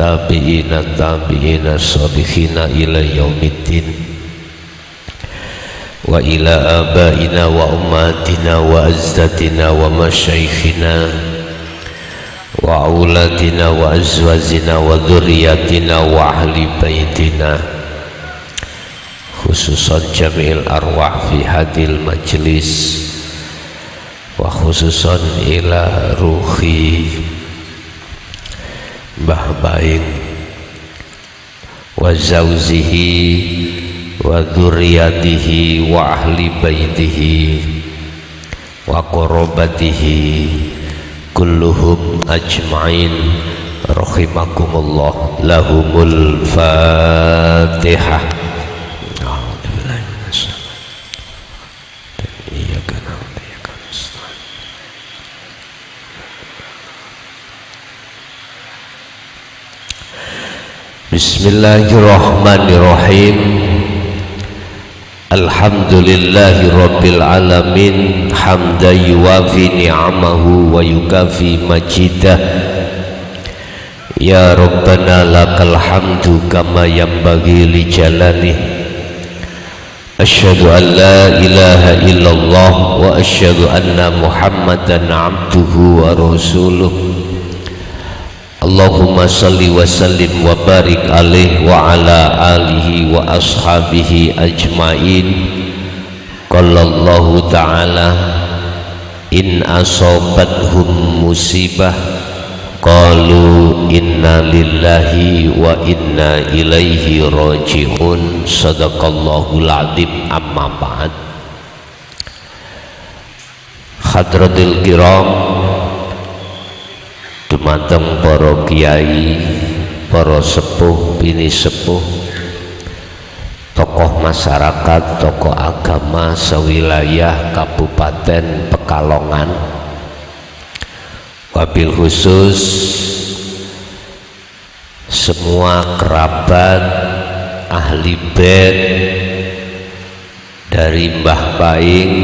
tabi'ina tabi'ina sholikhina ila yaumiddin wa ila abaina wa ummatina wa azdatina wa masyaikhina wa auladina wa azwajina wa dzurriyyatina wa ahli baitina, khususan jami'il arwah fi hadil majlis, wa khususan ila ruhi Mbah Baing wa zauzihi wa dzurriyyatihi wa ahli baitihi wa qarabatihi kulluhum ajma'in rahimakumullah. Lahumul Fatihah. Bismillahirrahmanirrahim. Alhamdulillahi rabbil alamin, hamdan yuwafi ni'amahu wa yukafi majidah. Ya Rabbana lakal hamdu kama yanbaghi li jalanih. Asyhadu an la ilaha illallah wa asyhadu anna Muhammadan abduhu wa rasuluh. Allahumma salli wa sallim wa barik alaih wa ala alihi wa ashabihi ajma'in. Qala Allah ta'ala in asabathum musibah qalu inna lillahi wa inna ilaihi raji'un. Sadaqallahul adzim. Amma ba'd. Hadratil kiram, dumateng para kiai, para sepuh, bini sepuh, tokoh masyarakat, tokoh agama sewilayah Kabupaten Pekalongan, wabil khusus semua kerabat ahli bait dari Mbah Baing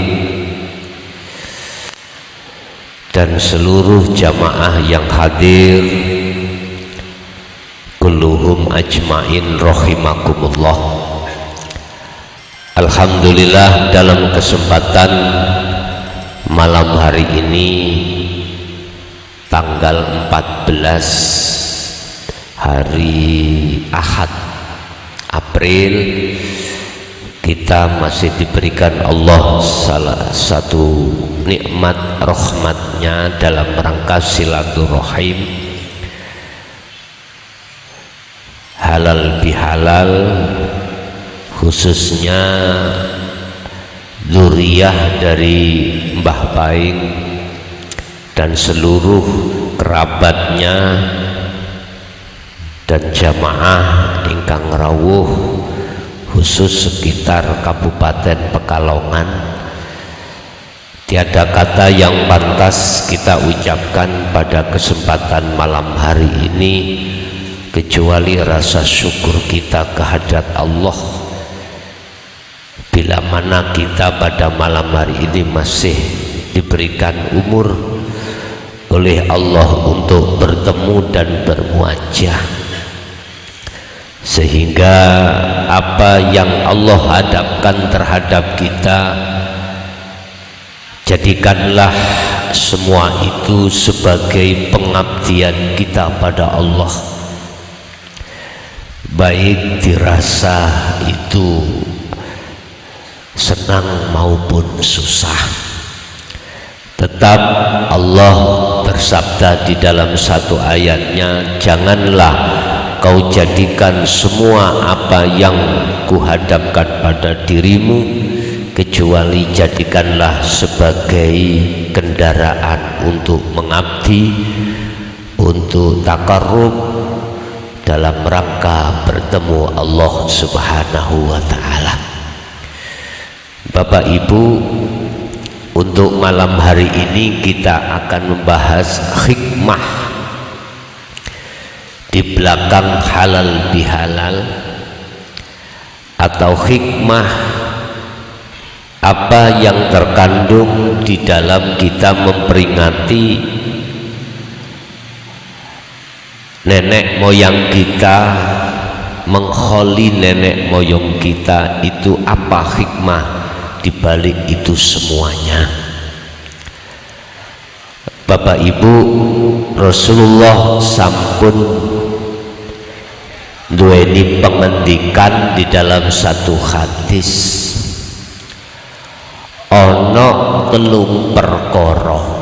dan seluruh jamaah yang hadir, kulluhum ajma'in rahimakumullah. Alhamdulillah, dalam kesempatan malam hari ini tanggal 14 hari Ahad April, kita masih diberikan Allah salah satu nikmat rahmatnya dalam rangka silaturahim halal bihalal, khususnya dzurriyyah dari Mbah Baing dan seluruh kerabatnya dan jamaah ingkang rawuh khusus sekitar Kabupaten Pekalongan. Tiada kata yang pantas kita ucapkan pada kesempatan malam hari ini kecuali rasa syukur kita kehadrat Allah, bila mana kita pada malam hari ini masih diberikan umur oleh Allah untuk bertemu dan bermuajah, sehingga apa yang Allah hadapkan terhadap kita, jadikanlah semua itu sebagai pengabdian kita pada Allah, baik dirasa itu senang maupun susah. Tetap Allah bersabda di dalam satu ayatnya, janganlah kau jadikan semua apa yang kuhadapkan pada dirimu kecuali jadikanlah sebagai kendaraan untuk mengabdi, untuk takarrub dalam rangka bertemu Allah Subhanahu wa ta'ala. Bapak Ibu, untuk malam hari ini kita akan membahas hikmah di belakang halal bihalal, atau hikmah apa yang terkandung di dalam kita memperingati nenek moyang kita, mengkholi nenek moyang kita, itu apa hikmah dibalik itu semuanya? Bapak Ibu, Rasulullah sampun duweni pengendikan di dalam satu hadis, ono telung perkara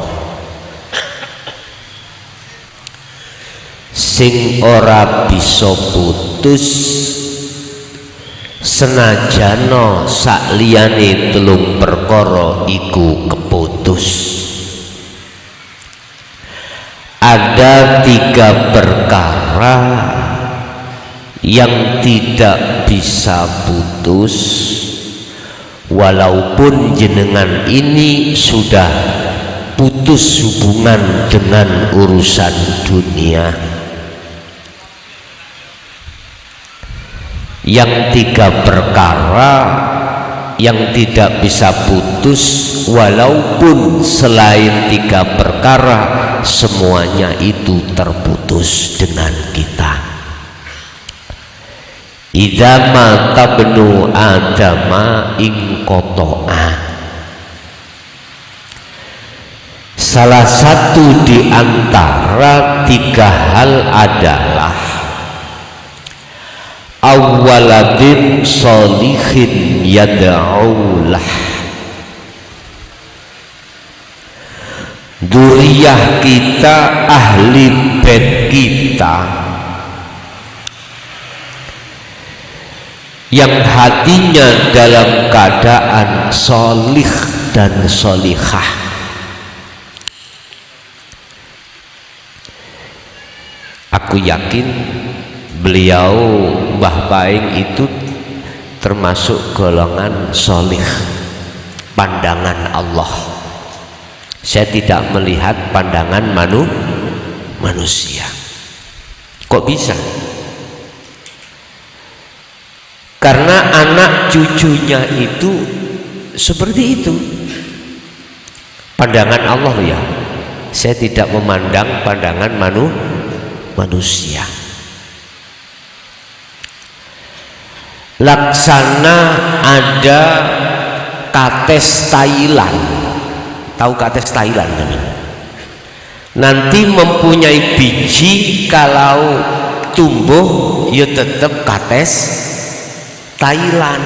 sing ora bisa putus senajana sakliyane telung perkara iku keputus. Ada 3 perkara yang tidak bisa putus walaupun jenengan ini sudah putus hubungan dengan urusan dunia. Yang 3 perkara yang tidak bisa putus walaupun selain 3 perkara semuanya itu terputus dengan kita. Idza mata benu adama ing koto'a. Salah satu di antara 3 hal adalah awwaladin sholihin yad'ulah, duriyah kita, ahli bait kita yang hatinya dalam keadaan sholih dan sholihah. Aku yakin beliau Mbah Baing itu termasuk golongan sholih, pandangan Allah. Saya tidak melihat pandangan manusia. Kok bisa? Karena anak cucunya itu seperti itu. Pandangan Allah ya. Saya tidak memandang pandangan manusia. Laksana ada kates Thailand. Tahu kates Thailand kan? Nanti mempunyai biji, kalau tumbuh ya tetap kates Thailand.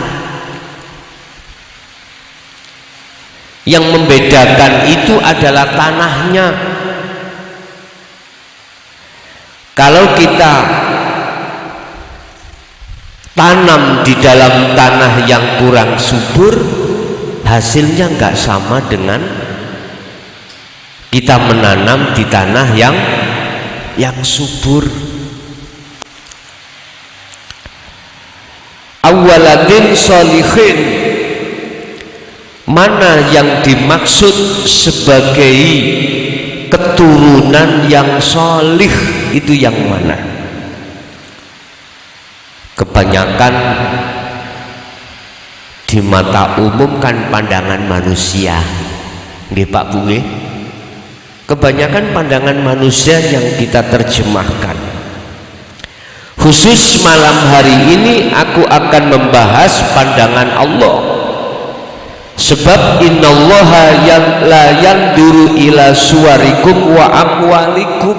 Yang membedakan itu adalah tanahnya. Kalau kita tanam di dalam tanah yang kurang subur, hasilnya nggak sama dengan kita menanam di tanah yang subur. Awaladin sholihin, mana yang dimaksud sebagai keturunan yang sholih itu yang mana? Kebanyakan di mata umum kan pandangan manusia, nggih Pak Bu nggih. Kebanyakan pandangan manusia yang kita terjemahkan. Khusus malam hari ini aku akan membahas pandangan Allah. Sebab innallaha la yanduru ila suwarikum wa amwalikum.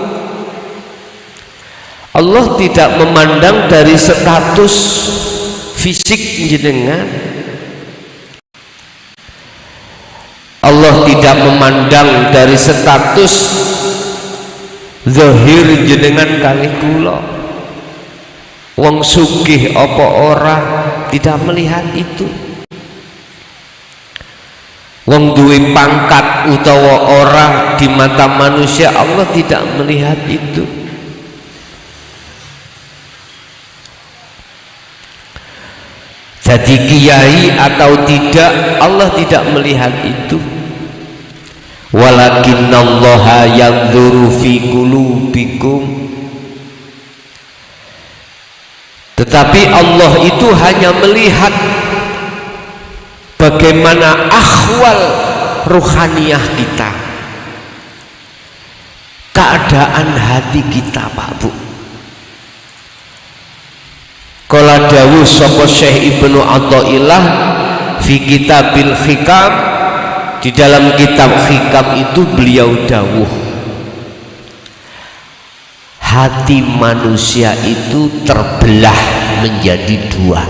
Allah tidak memandang dari status fisik jenengan. Allah tidak memandang dari status zahir jenengan kali kula. Wong sugih apa ora, tidak melihat itu. Wong duwe pangkat utawa ora di mata manusia, Allah tidak melihat itu. Jadi kiai atau tidak, Allah tidak melihat itu. Walakinnallaha yanzuru fi qulubikum. Tetapi Allah itu hanya melihat bagaimana akhwal ruhaniyah kita, keadaan hati kita, Pak Bu. Kala dawuh sapa Syekh Ibnu Athaillah fi Kitabil Hikam, di dalam kitab Hikam itu beliau dawuh, hati manusia itu terbelah menjadi dua.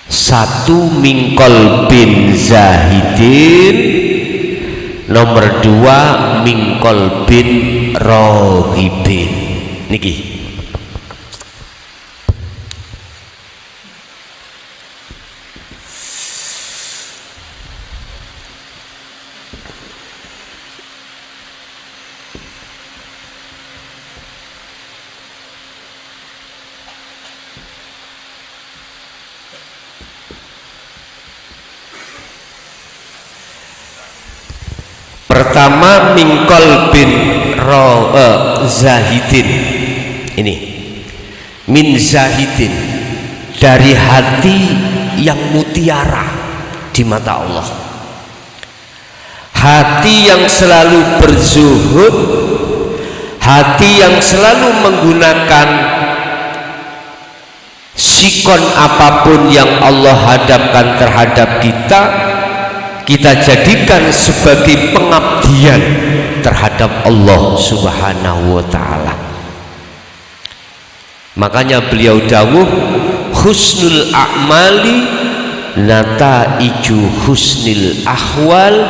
Satu mingkol bin zahidin, nomor dua mingkol bin rohibin. Niki pertama mingkol bin zahidin, ini min zahidin, dari hati yang mutiara di mata Allah, hati yang selalu berzuhud, hati yang selalu menggunakan sikon apapun yang Allah hadapkan terhadap kita jadikan sebagai pengabdian terhadap Allah Subhanahu wa ta'ala. Makanya beliau dawuh, husnul a'mali nataiju husnil ahwal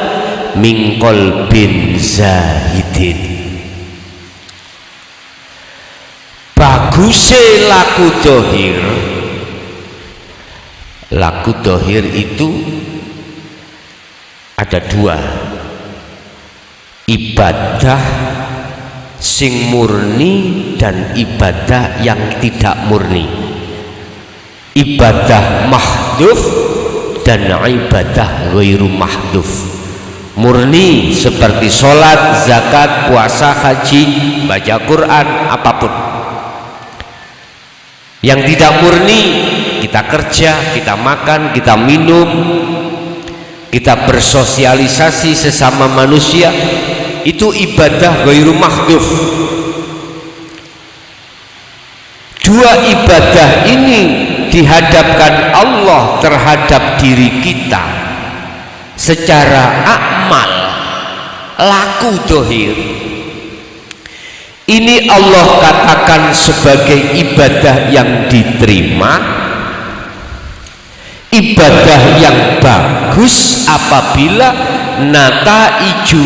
min qalbin zahidin. Bagusnya laku dohir itu ada dua, ibadah sing murni dan ibadah yang tidak murni, ibadah mahdhuf dan ibadah ghairu mahdhuf. Murni seperti sholat, zakat, puasa, haji, baca Quran, apapun. Yang tidak murni, kita kerja, kita makan, kita minum, kita bersosialisasi sesama manusia, itu ibadah ghairu mahdhuf. Dua ibadah ini dihadapkan Allah terhadap diri kita secara amal, laku dohir. Ini Allah katakan sebagai ibadah yang diterima, ibadah yang bagus apabila nataiju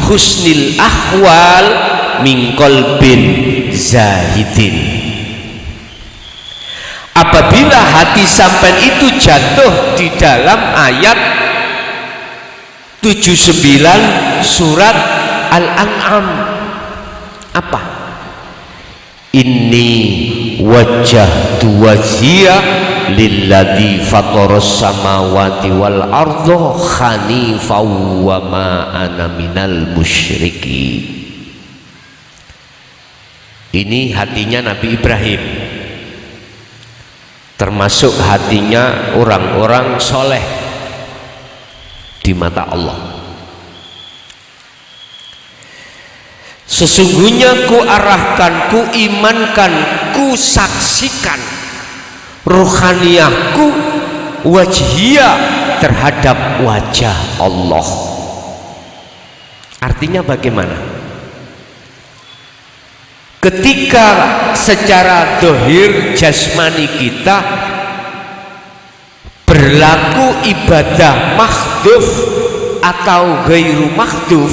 husnil ahwal min qalbin zahidin. Apabila hati sampai itu jatuh di dalam ayat 79 surat Al-An'am, apa? Inni wajjahtu wajhiya lilladzi fataras samawati wal arda hanifan wa ma ana minal musyrikin. Ini hatinya Nabi Ibrahim, termasuk hatinya orang-orang soleh di mata Allah. Sesungguhnya ku arahkan, ku imankan, ku saksikan ruhaniyahku wajhiyah terhadap wajah Allah. Artinya bagaimana? Ketika secara dohir jasmani kita berlaku ibadah mahdhuf atau ghairu mahdhuf,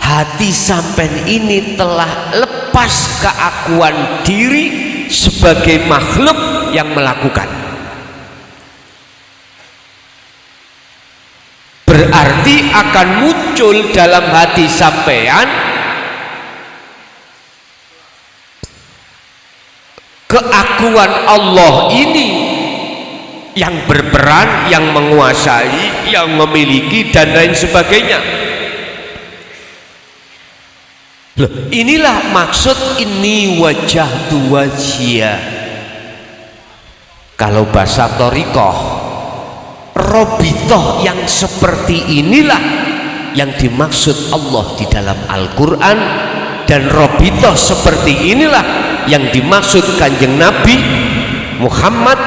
hati sampean ini telah lepas keakuan diri sebagai makhluk yang melakukan. Berarti akan muncul dalam hati sampean keakuan Allah ini yang berperan, yang menguasai, yang memiliki dan lain sebagainya. Loh, inilah maksud ini wajah tu wajhia. Kalau bahasa thariqah, robitoh yang seperti inilah yang dimaksud Allah di dalam Al-Quran, dan robitoh seperti inilah yang dimaksud Kanjeng Nabi Muhammad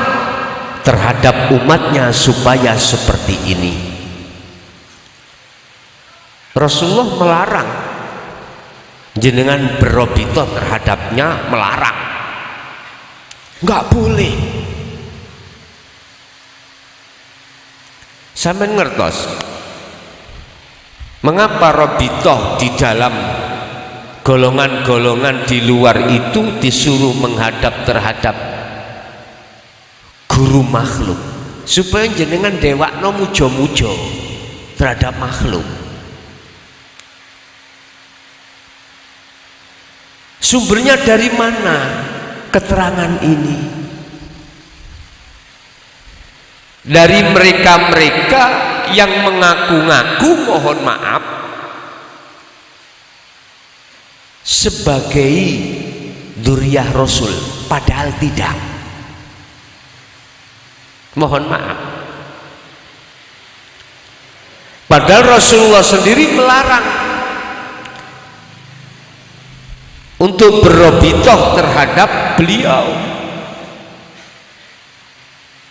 terhadap umatnya supaya seperti ini. Rasulullah melarang jenengan berobito terhadapnya, melarang, nggak boleh. Sampai ngertos mengapa robito di dalam golongan-golongan di luar itu disuruh menghadap terhadap guru makhluk, supaya jenengan dewakno mujo-mujo terhadap makhluk. Sumbernya dari mana keterangan ini? Dari mereka-mereka yang mengaku-ngaku, mohon maaf, sebagai dzurriyyah Rasul, padahal tidak. Mohon maaf, padahal Rasulullah sendiri melarang untuk berobitoh terhadap beliau.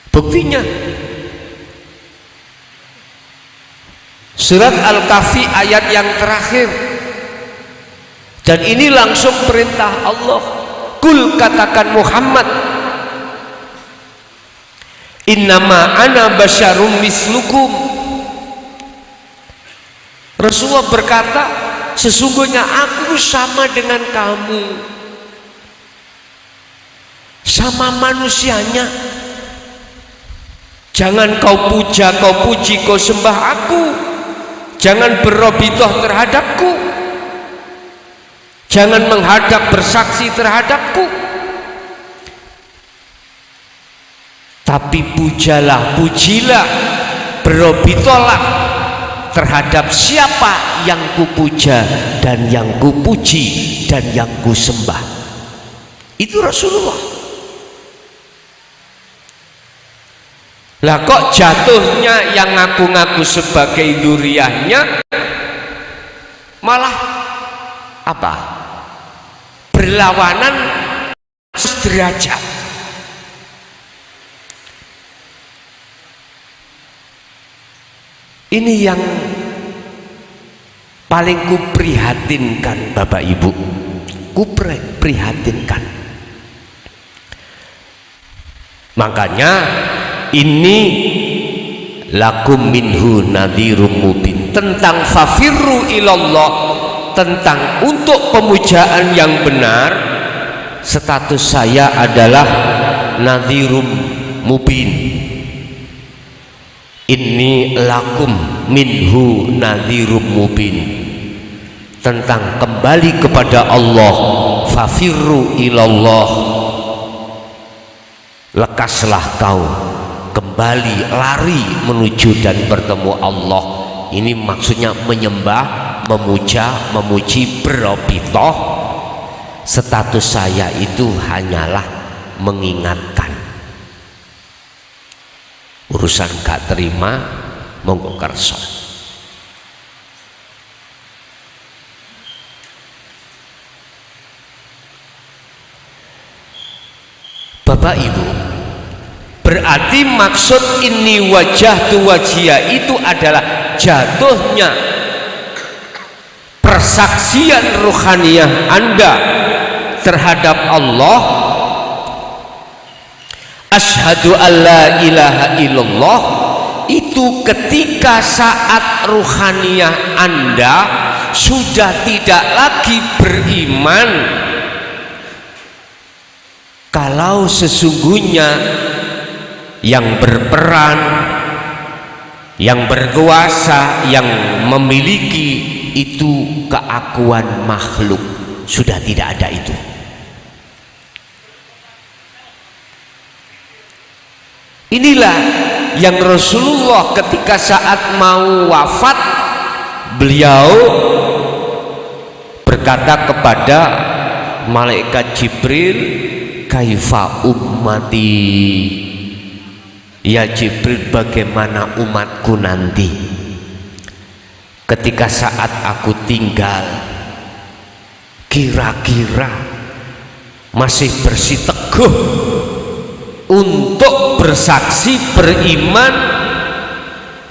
Buktinya surat Al-Kahfi ayat yang terakhir, dan ini langsung perintah Allah. Kul, katakan Muhammad, innama ana basyarum mislukum. Rasulullah berkata, sesungguhnya aku sama dengan kamu, sama manusianya. Jangan kau puja, kau puji, kau sembah aku. Jangan berobitoh terhadapku. Jangan menghadap bersaksi terhadapku. Tapi pujalah, pujilah, berobitolah terhadap siapa yang kupuja dan yang kupuji dan yang kusembah. Itu Rasulullah. Lah kok jatuhnya yang ngaku-ngaku sebagai dzurriyyahnya malah apa? Berlawanan sederajat. Ini yang paling kuprihatinkan Bapak Ibu, kuprihatinkan. Makanya ini lakum minhu nadhirum mubin, tentang fafirru ilallah, tentang untuk pemujaan yang benar, status saya adalah nadhirum mubin. Inni lakum minhu nadhirum mubin, tentang kembali kepada Allah, fafirru ilallah, lekaslah kau, kembali, lari menuju dan bertemu Allah. Ini maksudnya menyembah, memuja, memuji, berobitoh. Status saya itu hanyalah mengingatkan. Urusan gak terima, monggo kerso. Bapak Ibu, berarti maksud ini wajah tu wajia itu adalah jatuhnya persaksian ruhaniyah Anda terhadap Allah. Asyhadu alla ilaha illallah itu ketika saat ruhaniyah Anda sudah tidak lagi beriman kalau sesungguhnya yang berperan, yang berkuasa, yang memiliki itu keakuan makhluk, sudah tidak ada itu. Inilah yang Rasulullah ketika saat mau wafat, beliau berkata kepada malaikat Jibril, kaifa ummati, ya Jibril, bagaimana umatku nanti ketika saat aku tinggal, kira-kira masih bersiteguh untuk bersaksi beriman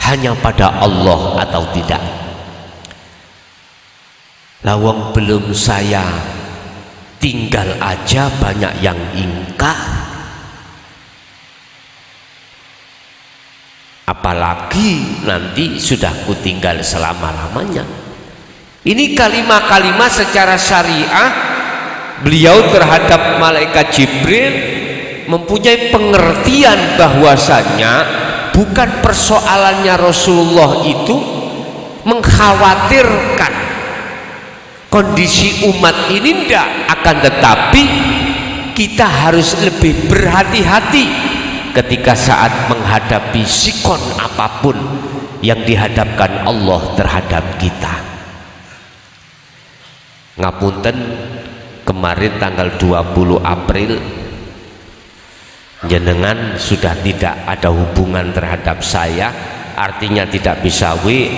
hanya pada Allah atau tidak. Lawang belum saya tinggal aja banyak yang ingkar, apalagi nanti sudah kutinggal selama-lamanya. Ini kalimat-kalimat secara syariah beliau terhadap malaikat Jibril mempunyai pengertian bahwasanya bukan persoalannya Rasulullah itu mengkhawatirkan kondisi umat ini, tidak, akan tetapi kita harus lebih berhati-hati ketika saat menghadapi sikon apapun yang dihadapkan Allah terhadap kita. Ngapunten, kemarin tanggal 20 April jenengan sudah tidak ada hubungan terhadap saya, artinya tidak bisa WA,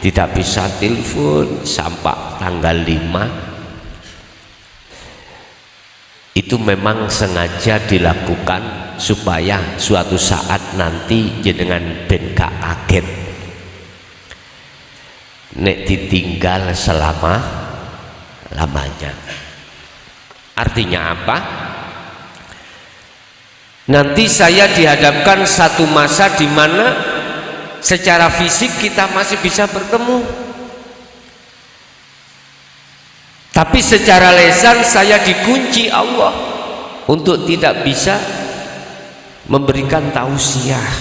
tidak bisa telepon sampai tanggal 5. Itu memang sengaja dilakukan supaya suatu saat nanti jenengan ben gak kaget nek ditinggal selama-lamanya. Artinya apa? Nanti saya dihadapkan satu masa di mana secara fisik kita masih bisa bertemu, tapi secara lisan saya dikunci Allah untuk tidak bisa memberikan tausiah.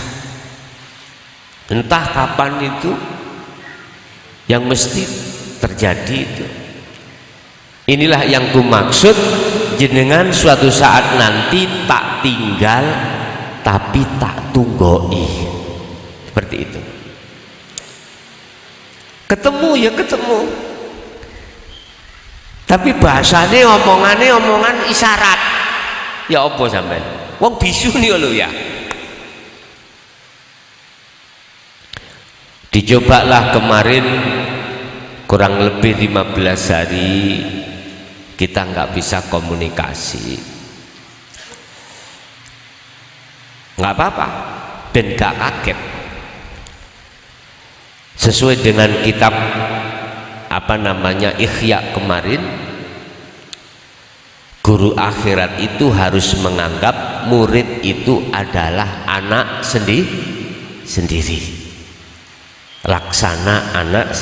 Entah kapan itu yang mesti terjadi itu. Inilah yang kumaksud, jenengan suatu saat nanti tak tinggal tapi tak tunggoi, seperti itu. Ketemu ya ketemu, tapi bahasane omongan isyarat. Ya apa sampean? Wong bisu nih lho ya. Dicobalah kemarin kurang lebih 15 hari kita nggak bisa komunikasi. Nggak apa-apa, ben gak kaget. Sesuai dengan kitab apa namanya Ikhya kemarin, guru akhirat itu harus menganggap murid itu adalah anak sendiri, laksana anak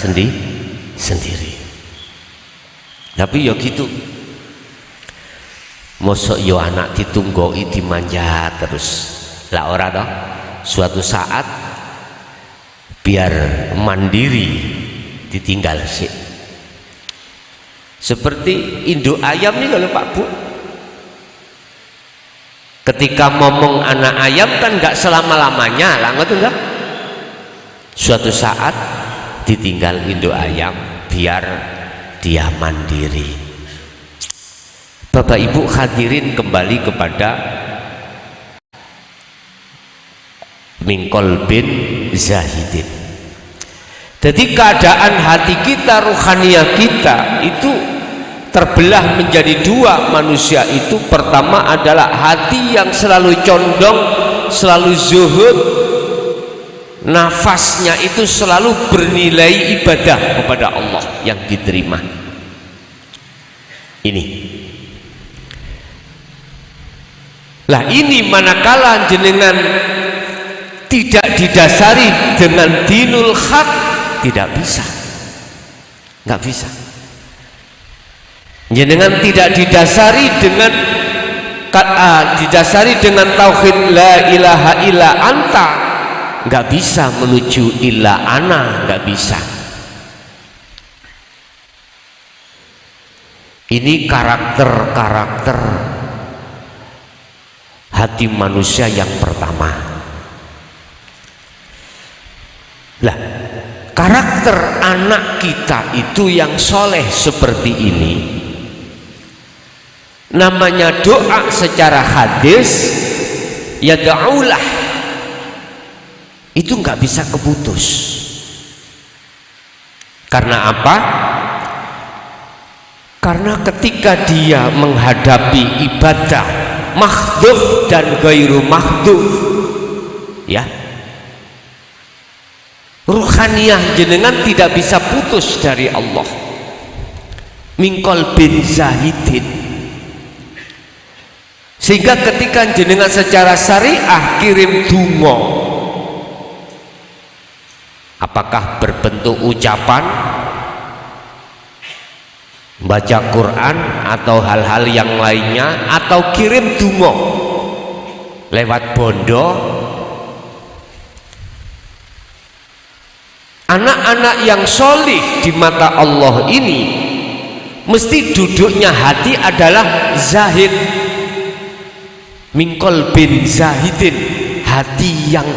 sendiri. Tapi ya gitu, mosok yo anak ditunggoi dimanja terus lah, ora toh. Suatu saat biar mandiri ditinggal sih. Seperti induk ayam nih kalau Pak Bu, ketika ngomong anak ayam kan nggak selama-lamanya lah, ngerti enggak? Suatu saat ditinggal induk ayam biar dia mandiri. Bapak Ibu hadirin, kembali kepada Mingkol bin Zahidin. Jadi keadaan hati kita, ruhaniyah kita itu terbelah menjadi dua manusia itu. Pertama adalah hati yang selalu condong, selalu zuhud, nafasnya itu selalu bernilai ibadah kepada Allah yang diterima. Ini lah, ini manakala jenengan tidak didasari dengan dinul haq, tidak bisa, nggak bisa. Jenengan tidak didasari dengan tauhid la ilaha illa anta, nggak bisa menuju illa ana, nggak bisa. Ini karakter hati manusia yang pertama. Lah, karakter anak kita itu yang soleh seperti ini, namanya doa secara hadis, ya da'ulah, itu nggak bisa keputus. Karena apa? Karena ketika dia menghadapi ibadah makhdhuf dan ghairu makhdhuf, ya, ruhaniyah jenengan tidak bisa putus dari Allah. Min qalbin zahidin. Sehingga ketika jenengan secara syariah kirim donga, apakah berbentuk ucapan, baca Quran atau hal-hal yang lainnya, atau kirim donga lewat bondo, anak-anak yang solih di mata Allah ini mesti duduknya hati adalah zahid, min qalbin zahidin, hati yang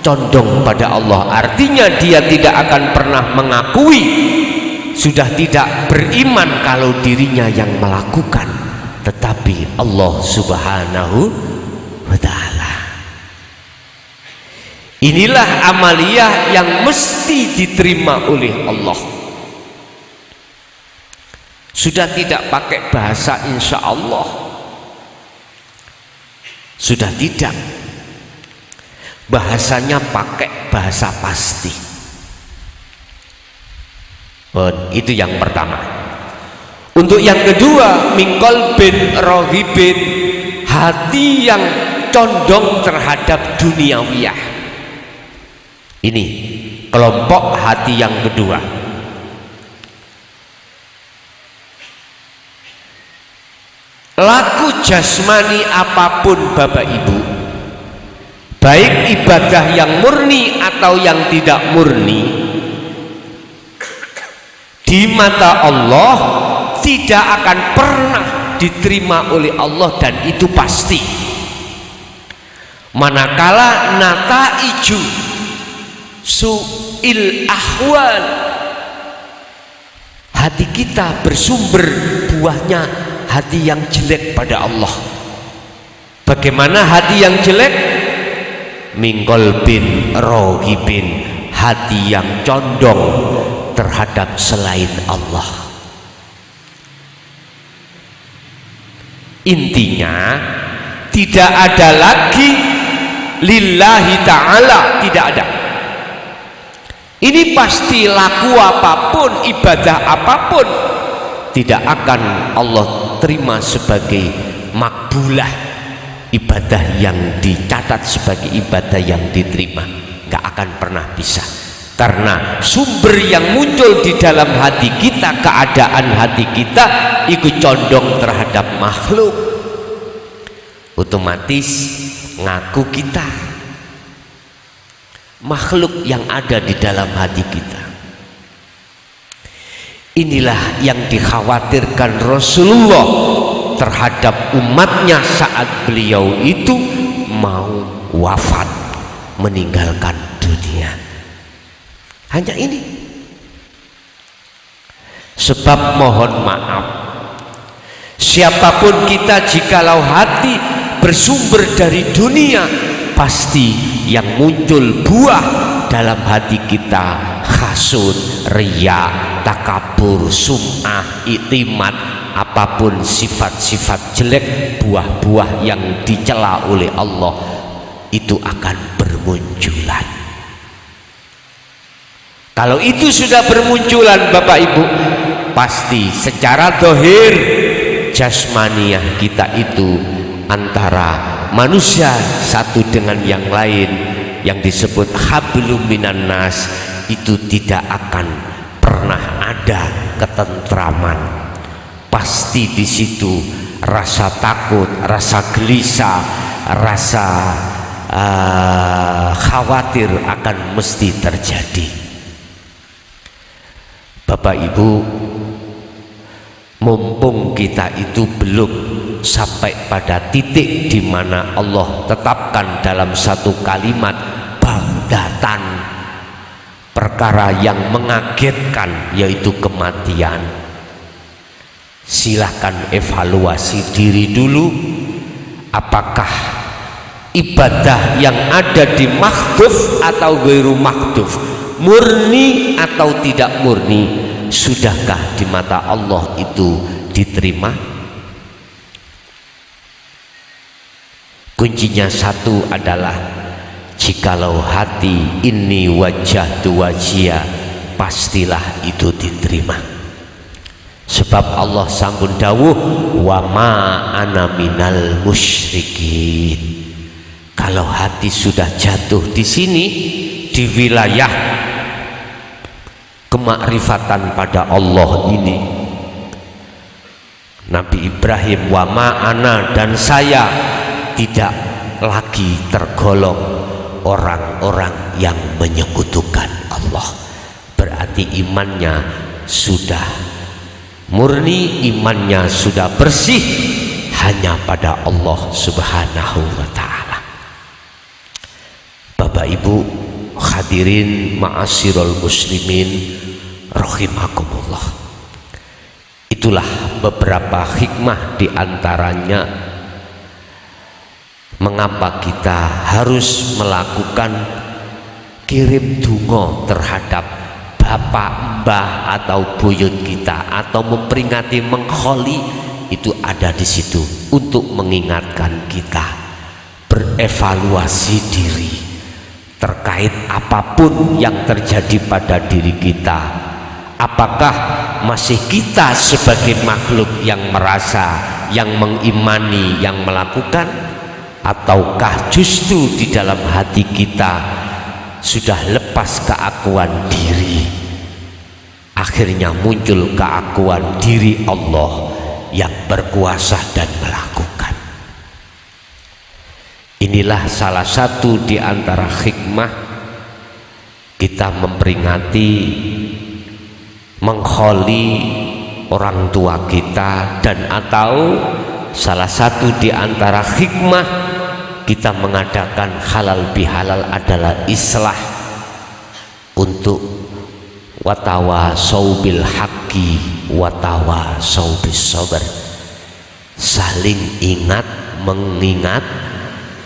condong pada Allah. Artinya dia tidak akan pernah mengakui, sudah tidak beriman kalau dirinya yang melakukan, tetapi Allah Subhanahu wa ta'ala. Inilah amaliyah yang mesti diterima oleh Allah. Sudah tidak pakai bahasa insya Allah, sudah tidak, bahasanya pakai bahasa pasti. Itu yang pertama. Untuk yang kedua, min qalbin rohibin, hati yang condong terhadap duniawiyah. Ini kelompok hati yang kedua. Laku jasmani apapun Bapak Ibu, baik ibadah yang murni atau yang tidak murni, di mata Allah tidak akan pernah diterima oleh Allah, dan itu pasti. Manakala nataiju su'il ahwal, hati kita bersumber buahnya hati yang jelek pada Allah. Bagaimana hati yang jelek? Min qalbin rohibin, hati yang condong terhadap selain Allah. Intinya tidak ada lagi lillahi ta'ala, tidak ada. Ini pasti laku apapun, ibadah apapun, tidak akan Allah terima sebagai makbulah, ibadah yang dicatat sebagai ibadah yang diterima. Gak akan pernah bisa, karena sumber yang muncul di dalam hati kita, keadaan hati kita ikut condong terhadap makhluk, otomatis ngaku kita makhluk yang ada di dalam hati kita. Inilah yang dikhawatirkan Rasulullah terhadap umatnya saat beliau itu mau wafat, meninggalkan dunia. Hanya ini. Sebab mohon maaf, siapapun kita, jikalau hati bersumber dari dunia, pasti yang muncul buah dalam hati kita hasud, riya, takabur, sum'ah, iktimat, apapun sifat-sifat jelek, buah-buah yang dicela oleh Allah itu akan bermunculan. Kalau itu sudah bermunculan Bapak Ibu, pasti secara zahir jasmaniah kita itu antara manusia satu dengan yang lain, yang disebut hablum minan nas, itu tidak akan pernah ada ketentraman. Pasti di situ rasa takut, rasa gelisah, rasa khawatir akan mesti terjadi. Bapak Ibu, mumpung kita itu belum sampai pada titik di mana Allah tetapkan dalam satu kalimat baudatan, perkara yang mengagetkan, yaitu kematian. Silahkan evaluasi diri dulu, apakah ibadah yang ada di makhdhuf atau ghairu makhdhuf, murni atau tidak murni, sudahkah di mata Allah itu diterima? Kuncinya satu adalah jikalau hati ini wajah tu wajia, pastilah itu diterima. Sebab Allah sampun dawuh wa ma ana minal musyrikin. Kalau hati sudah jatuh di sini, di wilayah kemakrifatan pada Allah ini, Nabi Ibrahim wa ma ana, dan saya tidak lagi tergolong orang-orang yang menyekutukan Allah. Berarti imannya sudah murni, imannya sudah bersih hanya pada Allah Subhanahu wa ta'ala. Bapak Ibu hadirin ma'asyiral muslimin rahimakumullah. Itulah beberapa hikmah diantaranya mengapa kita harus melakukan kirim dungo terhadap bapak, mbah atau buyut kita, atau memperingati mengholi. Itu ada di situ untuk mengingatkan kita berevaluasi diri terkait apapun yang terjadi pada diri kita. Apakah masih kita sebagai makhluk yang merasa, yang mengimani, yang melakukan, ataukah justru di dalam hati kita sudah lepas keakuan diri, akhirnya muncul keakuan diri Allah yang berkuasa dan melakukan. Inilah salah satu di antara hikmah kita memperingati, mengholi orang tua kita, dan atau salah satu di antara hikmah kita mengadakan halal bihalal adalah islah untuk watawasau bil haqqi watawasau bis sabr, saling ingat,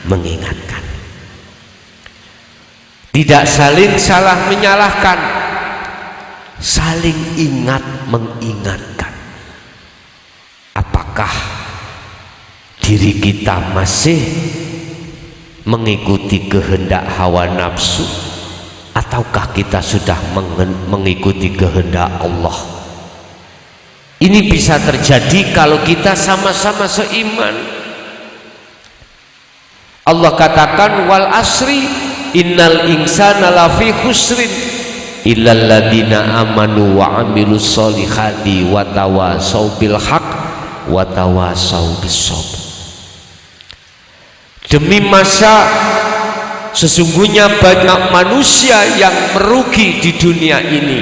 mengingatkan, tidak saling salah menyalahkan, saling ingat mengingatkan. Apakah diri kita masih mengikuti kehendak hawa nafsu, ataukah kita sudah mengikuti kehendak Allah? Ini bisa terjadi kalau kita sama-sama seiman. Allah katakan wal asri innal insana lafi khusrin illal ladina amanu wa amilus solihati wa tawasau bil haq wa tawasau bis sabr. Demi masa sesungguhnya banyak manusia yang merugi di dunia ini.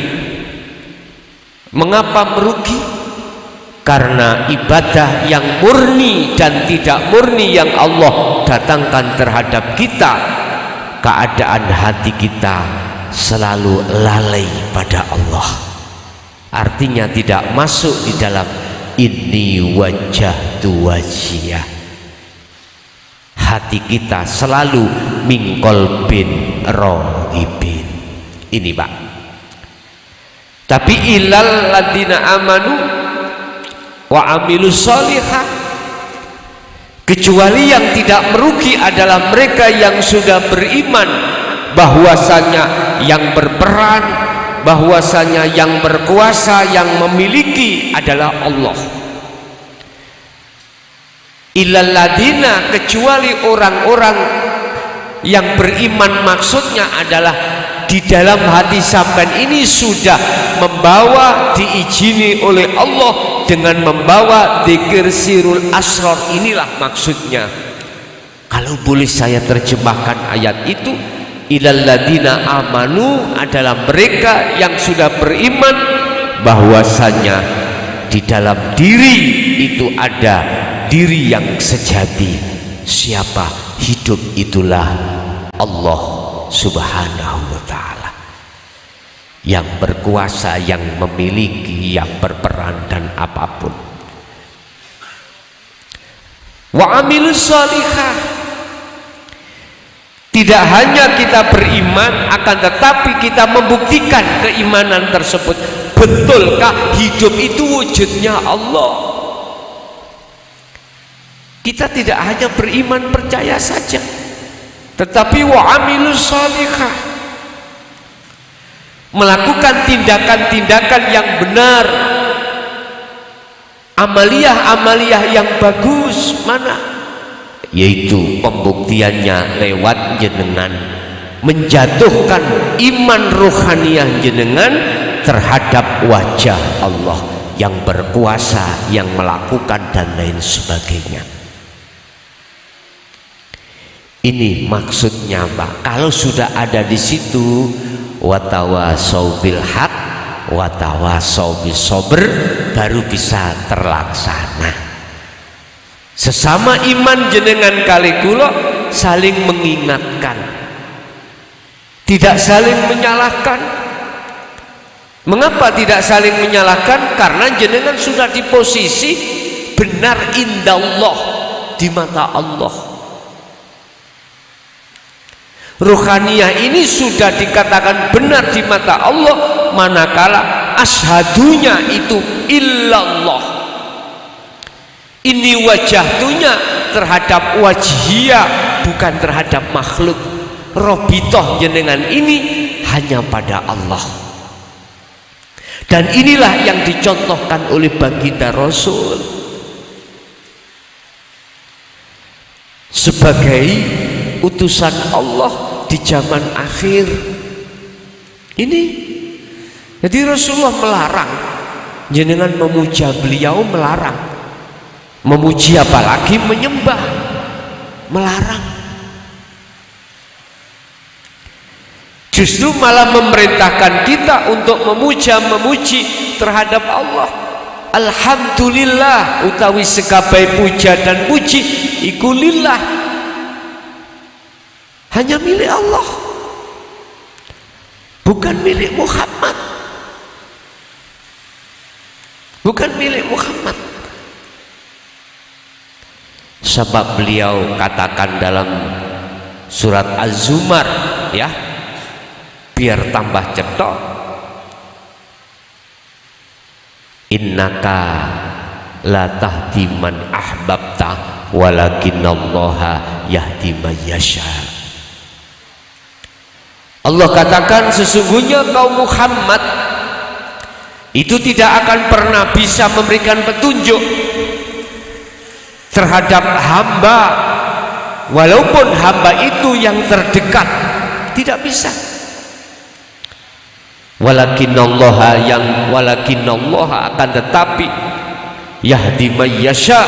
Mengapa merugi? Karena ibadah yang murni dan tidak murni yang Allah datangkan terhadap kita, keadaan hati kita selalu lalai pada Allah. Artinya tidak masuk di dalam inni wajjahtu wajhiyah. Hati kita selalu min qalbin raghibin. Ini Pak. Tapi ilal ladina amanu wa amilus solihah, kecuali yang tidak merugi adalah mereka yang sudah beriman bahwasanya yang berperan, bahwasanya yang berkuasa, yang memiliki adalah Allah. Illal ladina, kecuali orang-orang yang beriman, maksudnya adalah di dalam hati sampean ini sudah membawa, diizini oleh Allah dengan membawa dzikir sirul asrar. Inilah maksudnya. Kalau boleh saya terjemahkan ayat itu, ilal ladina amanu adalah mereka yang sudah beriman bahwasanya di dalam diri itu ada diri yang sejati. Siapa? Hidup itulah Allah Subhanahu wa ta'ala, yang berkuasa, yang memiliki, yang berperan dan apapun. Wa amilus solihah, tidak hanya kita beriman, akan tetapi kita membuktikan keimanan tersebut. Betulkah hidup itu wujudnya Allah? Kita tidak hanya beriman percaya saja, tetapi wa amilus shalihah, melakukan tindakan-tindakan yang benar, amaliyah-amaliyah yang bagus. Mana? Yaitu pembuktiannya lewat jenengan menjatuhkan iman rohaniyah jenengan terhadap wajah Allah yang berkuasa, yang melakukan dan lain sebagainya. Ini maksudnya, Pak. Kalau sudah ada di situ, watawasau bil haq, watawasau bis sabr, baru bisa terlaksana. Sesama iman jenengan kali kula saling mengingatkan, tidak saling menyalahkan. Mengapa tidak saling menyalahkan? Karena jenengan sudah di posisi benar indallah, di mata Allah. Ruhaniyah ini sudah dikatakan benar di mata Allah manakala ashadunya itu illallah. Ini wajahtunya terhadap wajhiyah, bukan terhadap makhluk. Robitoh jenengan ini hanya pada Allah. Dan inilah yang dicontohkan oleh baginda Rasul sebagai utusan Allah di zaman akhir ini. Jadi Rasulullah melarang jenengan memuja beliau, melarang memuji, apalagi menyembah, melarang. Justru malah memerintahkan kita untuk memuji terhadap Allah. Alhamdulillah utawi sekabai puja dan puji iku lillah, hanya milik Allah, bukan milik Muhammad, bukan milik Muhammad. Sebab beliau katakan dalam surat Az-Zumar, ya, biar tambah cetok, innaka la tahdi man ahbabta walakinallaha yahdi man yasha. Allah katakan sesungguhnya kaum Muhammad itu tidak akan pernah bisa memberikan petunjuk terhadap hamba, walaupun hamba itu yang terdekat, tidak bisa. Walakinallaha akan tetapi yahdi may yasha,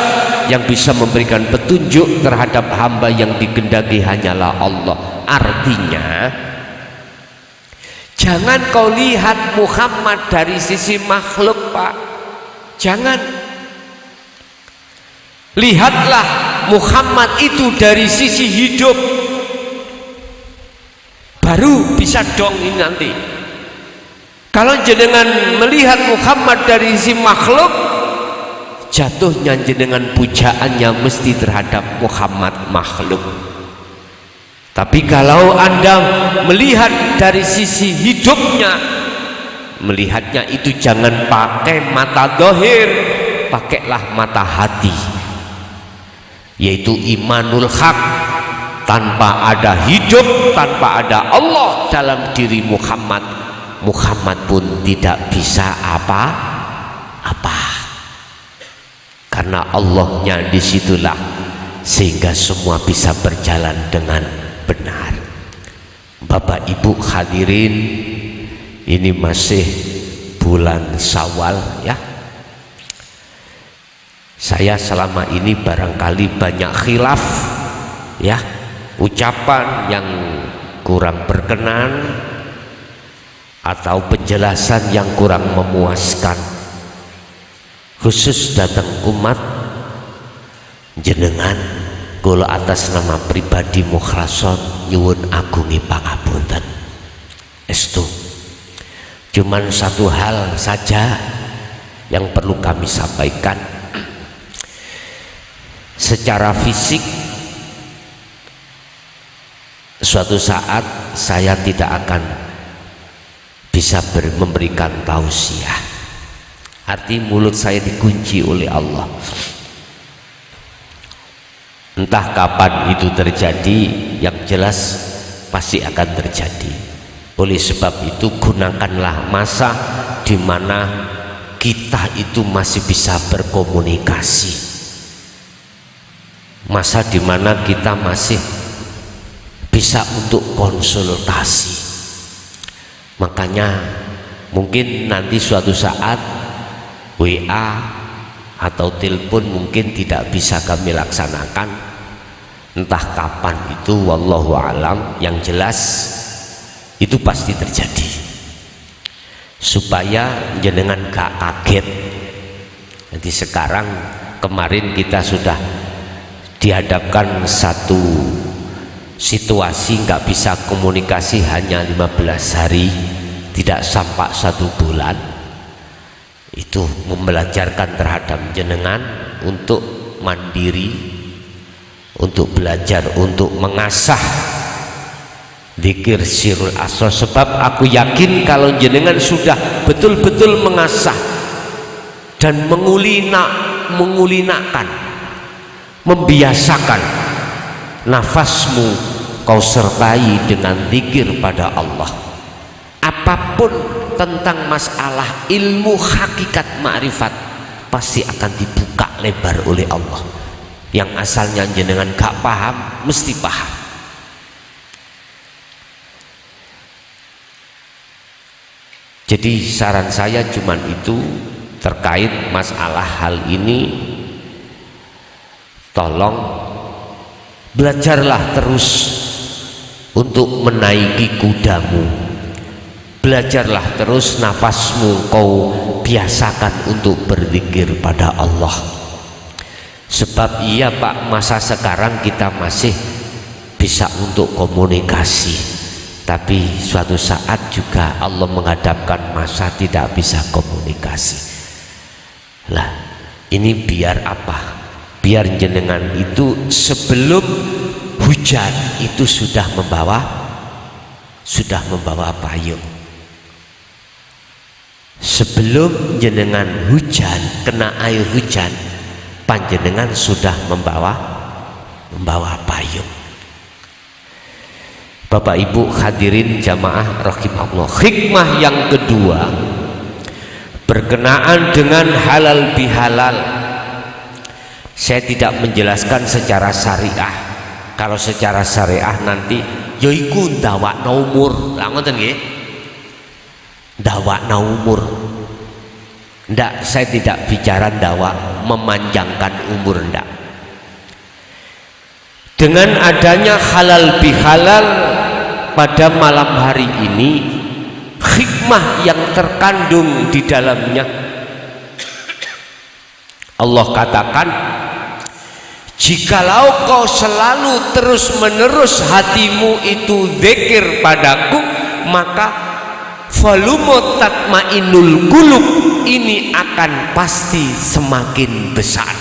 yang bisa memberikan petunjuk terhadap hamba yang dikehendaki hanyalah Allah. Artinya jangan kau lihat Muhammad dari sisi makhluk, Pak. Jangan. Lihatlah Muhammad itu dari sisi hidup, baru bisa dong ini nanti. Kalau jenengan melihat Muhammad dari sisi makhluk, jatuhnya jenengan pujaannya mesti terhadap Muhammad makhluk. Tapi kalau Anda melihat dari sisi hidupnya, melihatnya itu jangan pakai mata dohir, pakailah mata hati, yaitu imanul haq. Tanpa ada hidup, tanpa ada Allah dalam diri Muhammad, Muhammad pun tidak bisa apa-apa, karena Allahnya disitulah sehingga semua bisa berjalan dengan benar. Bapak Ibu hadirin, ini masih bulan Syawal, ya. Saya selama ini barangkali banyak khilaf, ya, ucapan yang kurang berkenan atau penjelasan yang kurang memuaskan, khusus datang umat jenengan. Kula atas nama pribadi mukhlason nyuwun agungi pangapunten estu. Cuman satu hal saja yang perlu kami sampaikan. Secara fisik suatu saat saya tidak akan bisa memberikan tausiah. Arti mulut saya dikunci oleh Allah. Entah kapan itu terjadi, yang jelas pasti akan terjadi. Oleh sebab itu gunakanlah masa di mana kita itu masih bisa berkomunikasi, masa di mana kita masih bisa untuk konsultasi. Makanya mungkin nanti suatu saat WA atau telepon mungkin tidak bisa kami laksanakan, entah kapan itu, wallahu alam. Yang jelas itu pasti terjadi, supaya jenengan gak kaget. Jadi sekarang, kemarin kita sudah dihadapkan satu situasi nggak bisa komunikasi hanya 15 hari, tidak sampai 1 bulan. Itu membelajarkan terhadap jenengan untuk mandiri, untuk belajar, untuk mengasah zikir sirul asrar. Sebab aku yakin kalau jenengan sudah betul-betul mengasah dan mengulinakan, membiasakan nafasmu kau sertai dengan zikir pada Allah, apapun tentang masalah ilmu hakikat ma'rifat pasti akan dibuka lebar oleh Allah. Yang asalnya jenengan gak paham mesti paham. Jadi saran saya cuman itu terkait masalah hal ini. Tolong belajarlah terus untuk menaiki kudamu. Belajarlah terus nafasmu kau biasakan untuk berzikir pada Allah. Sebab iya Pak, masa sekarang kita masih bisa untuk komunikasi, tapi suatu saat juga Allah menghadapkan masa tidak bisa komunikasi. Lah, ini biar apa? Biar jenengan itu sebelum hujan itu sudah membawa payung. Sebelum jenengan hujan, kena air hujan, panjenengan sudah membawa payung. Bapak Ibu hadirin jamaah rahimakumullah. Hikmah yang kedua berkenaan dengan halal bihalal. Saya tidak menjelaskan secara syariah. Kalau secara syariah nanti yoiku ndawakna umur. Lah ngoten nggih. Ndawakna umur. Ndak, saya tidak bicara ndawak memanjangkan umur, ndak. Dengan adanya halal bihalal pada malam hari ini, hikmah yang terkandung di dalamnya, Allah katakan, jikalau kau selalu terus menerus hatimu itu zikir padaku, maka volume tatmainul qulub ini akan pasti semakin besar.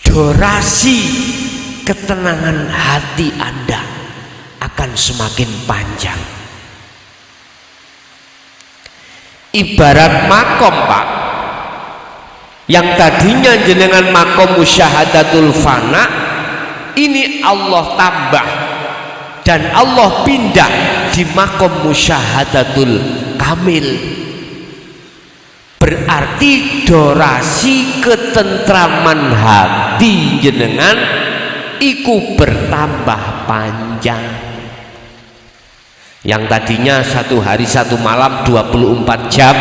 Durasi ketenangan hati Anda akan semakin panjang. Ibarat makom Pak, yang tadinya jenengan makom musyahadatul fana, ini Allah tambah dan Allah pindah di makom musyahadatul kamil. Berarti durasi ketentraman hati jenengan iku bertambah panjang. Yang tadinya 1 hari 1 malam 24 jam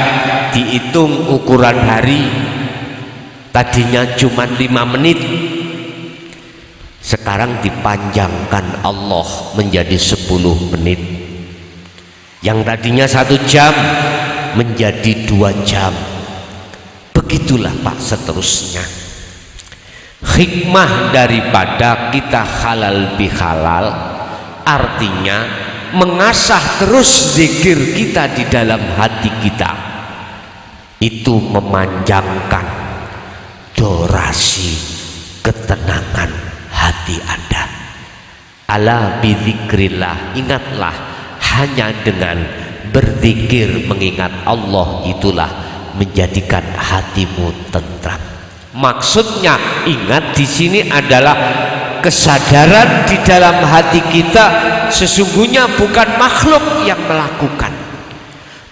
dihitung ukuran hari, tadinya cuma 5 menit, sekarang dipanjangkan Allah menjadi 10 menit. Yang tadinya 1 jam menjadi 2 jam. Begitulah Pak seterusnya. Hikmah daripada kita halal bihalal artinya mengasah terus zikir kita di dalam hati kita, itu memanjangkan durasi ketenangan hati Anda. Ala bizikrillah, ingatlah hanya dengan berzikir mengingat Allah itulah menjadikan hatimu tentram. Maksudnya ingat di sini adalah kesadaran di dalam hati kita sesungguhnya bukan makhluk yang melakukan,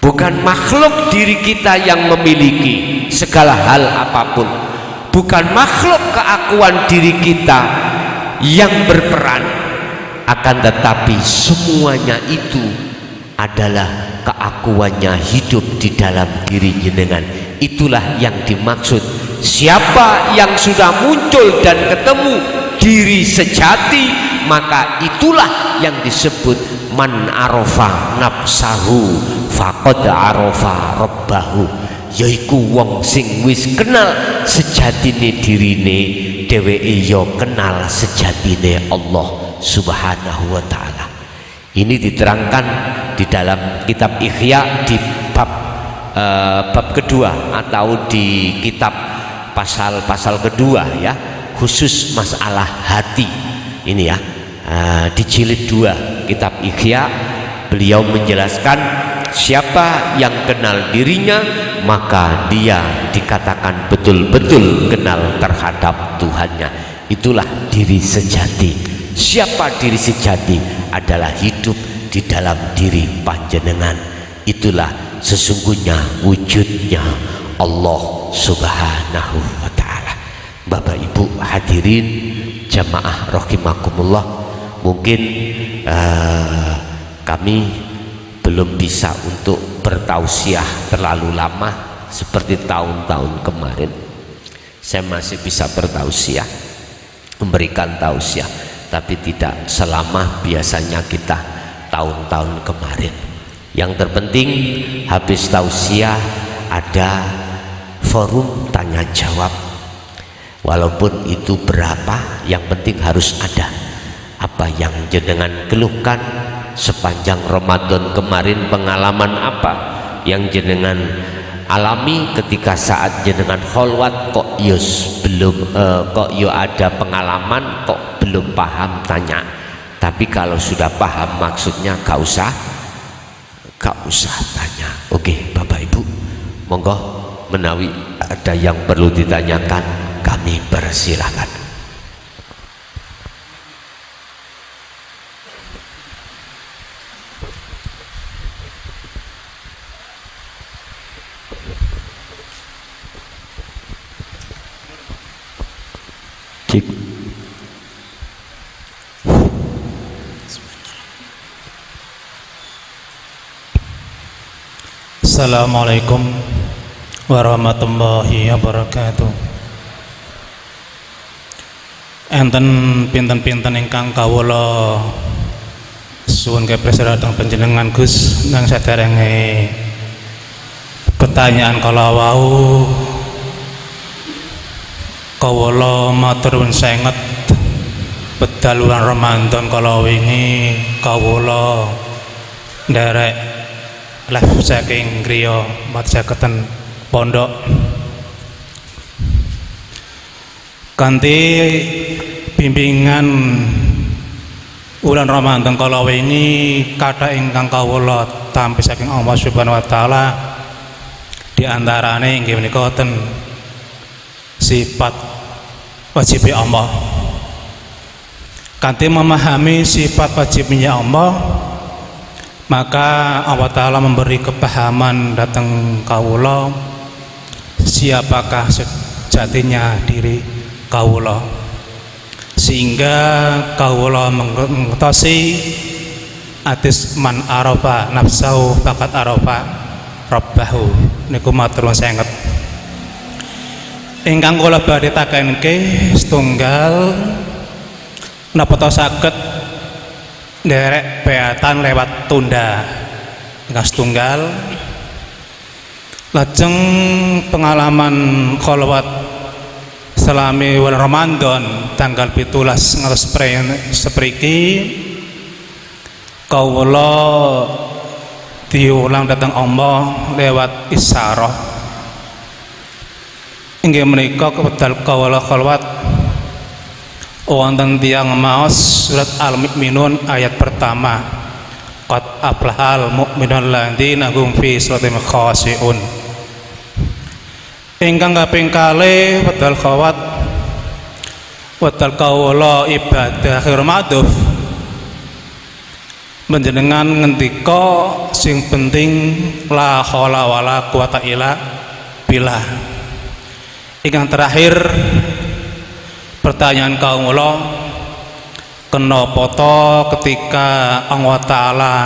bukan makhluk diri kita yang memiliki segala hal apapun, bukan makhluk keakuan diri kita yang berperan, akan tetapi semuanya itu adalah keakuannya hidup di dalam diri jenengan. Itulah yang dimaksud. Siapa yang sudah muncul dan ketemu diri sejati, maka itulah yang disebut man arofa nafsahu faqad arofa rabbahu, yaiku wong sing wis kenal sejatine dirine, dheweke yo kenal sejatine Allah Subhanahu wa taala. Ini diterangkan di dalam kitab Ihya di bab kedua atau di kitab pasal kedua ya, khusus masalah hati ini ya. Di jilid 2 kitab Ihya beliau menjelaskan siapa yang kenal dirinya maka dia dikatakan betul-betul kenal terhadap Tuhannya. Itulah diri sejati. Siapa diri sejati? Adalah hidup di dalam diri panjenengan. Itulah sesungguhnya wujudnya Allah Subhanahu wa ta'ala. Bapak Ibu hadirin jamaah rahimakumullah, mungkin kami belum bisa untuk bertausiah terlalu lama seperti tahun-tahun kemarin. Saya masih bisa bertausiah, memberikan tausiah, tapi tidak selama biasanya kita tahun-tahun kemarin. Yang terpenting habis tausiah ada forum tanya jawab, walaupun itu berapa, yang penting harus ada. Apa yang jenengan keluhkan sepanjang Ramadan kemarin, pengalaman apa yang jenengan alami ketika saat jenengan kholwat, kok ada pengalaman, kok belum paham, tanya. Tapi kalau sudah paham maksudnya gak usah tanya. Oke Bapak Ibu, monggo menawi ada yang perlu ditanyakan kami persilakan. Cik. Assalamualaikum warahmatullahi wabarakatuh. Enten pinten-pinten ingkang kawula suwun kepres dhateng panjenengan Gus, nang saderenge pertanyaan kala wau kawula matur nuwun sanget bedal wulan Ramadan kala wingi kawula nderek live saking griya majaketan pondok kanthi bimbingan wulan Ramadan kala wingi kathah ingkang kawula tampi saking Allah Subhanahu wa taala, di antarane inggih menika wonten sifat wajib Allah. Kanthi memahami sifat wajibnya Allah, maka Allah Ta'ala memberi kepahaman datang kawula siapakah sejatinya diri kawula, sehingga kawula mengetahui atis man arafa nafsahu faqad arafa rabbahu. Niku matur sanget ingkang kula badhe takenke setunggal napa ta saged nderek beatan lewat tunda ingkang setunggal. Lajeng pengalaman kholwat selami wulan Ramadan tanggal 17 ngantos sepriki kawula diulang datang Allah lewat isyarah. Inggih menika kebetal kawula kholwat wonten tiyang maos surat Al-Mu'minun ayat pertama, qad aflahal mu'minun alladzina hum fi sholatim khashi'un. Ingkang kaping kalih wedal khawat wedal kawula ibadah akhir madhuf panjenengan ngendika sing penting la haula wala quwata illa billah. Ingkang terakhir pertanyaan kawula, kenapa to ketika Allah Ta'ala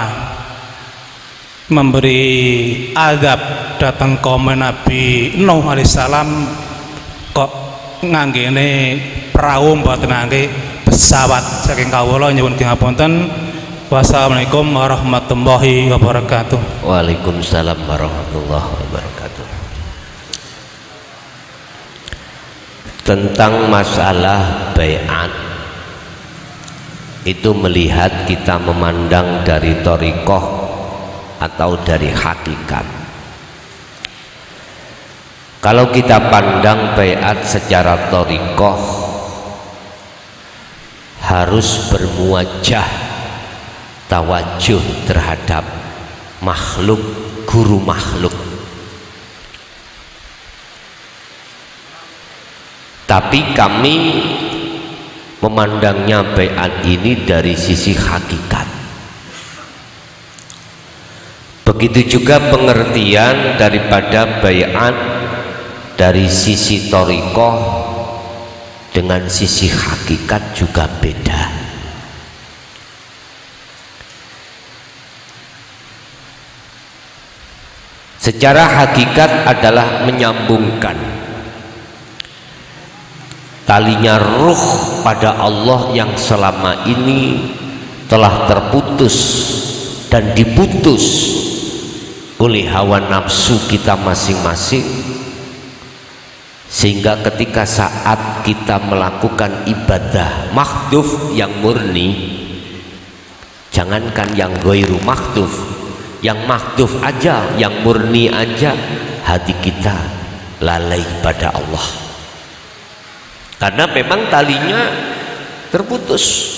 memberi azab datang kaum Nabi Nuh alaihissalam kok nganggene perahu mboten ngangge pesawat? Saking kawula nyuwun ngapunten. Wassalamualaikum warahmatullahi wabarakatuh. Waalaikumsalam warahmatullahi wabarakatuh. Tentang masalah bai'at itu melihat kita memandang dari thariqah atau dari hakikat. Kalau kita pandang bai'at secara thariqah harus bermuwajah tawajuh terhadap makhluk, guru makhluk. Tapi kami memandangnya bai'at ini dari sisi hakikat. Begitu juga pengertian daripada bai'at dari sisi thariqah dengan sisi hakikat juga beda. Secara hakikat adalah menyambungkan talinya ruh pada Allah yang selama ini telah terputus dan diputus oleh hawa nafsu kita masing-masing, sehingga ketika saat kita melakukan ibadah makhduf yang murni, jangankan yang ghairu makhduf, yang makhduf aja, yang murni aja, hati kita lalai pada Allah karena memang talinya terputus.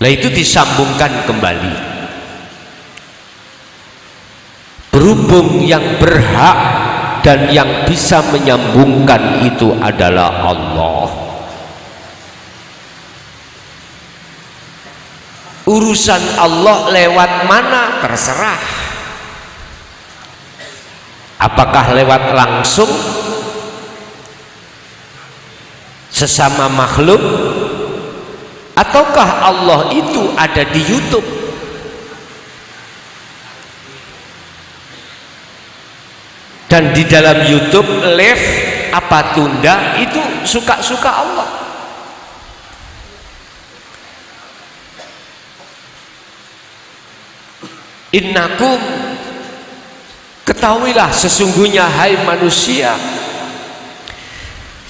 Nah, itu disambungkan kembali. Berhubung yang berhak dan yang bisa menyambungkan itu adalah Allah, urusan Allah lewat mana terserah. Apakah lewat langsung sesama makhluk, ataukah Allah itu ada di YouTube? Dan di dalam YouTube live apa tunda itu suka-suka Allah. Innakum, ketahuilah sesungguhnya hai manusia,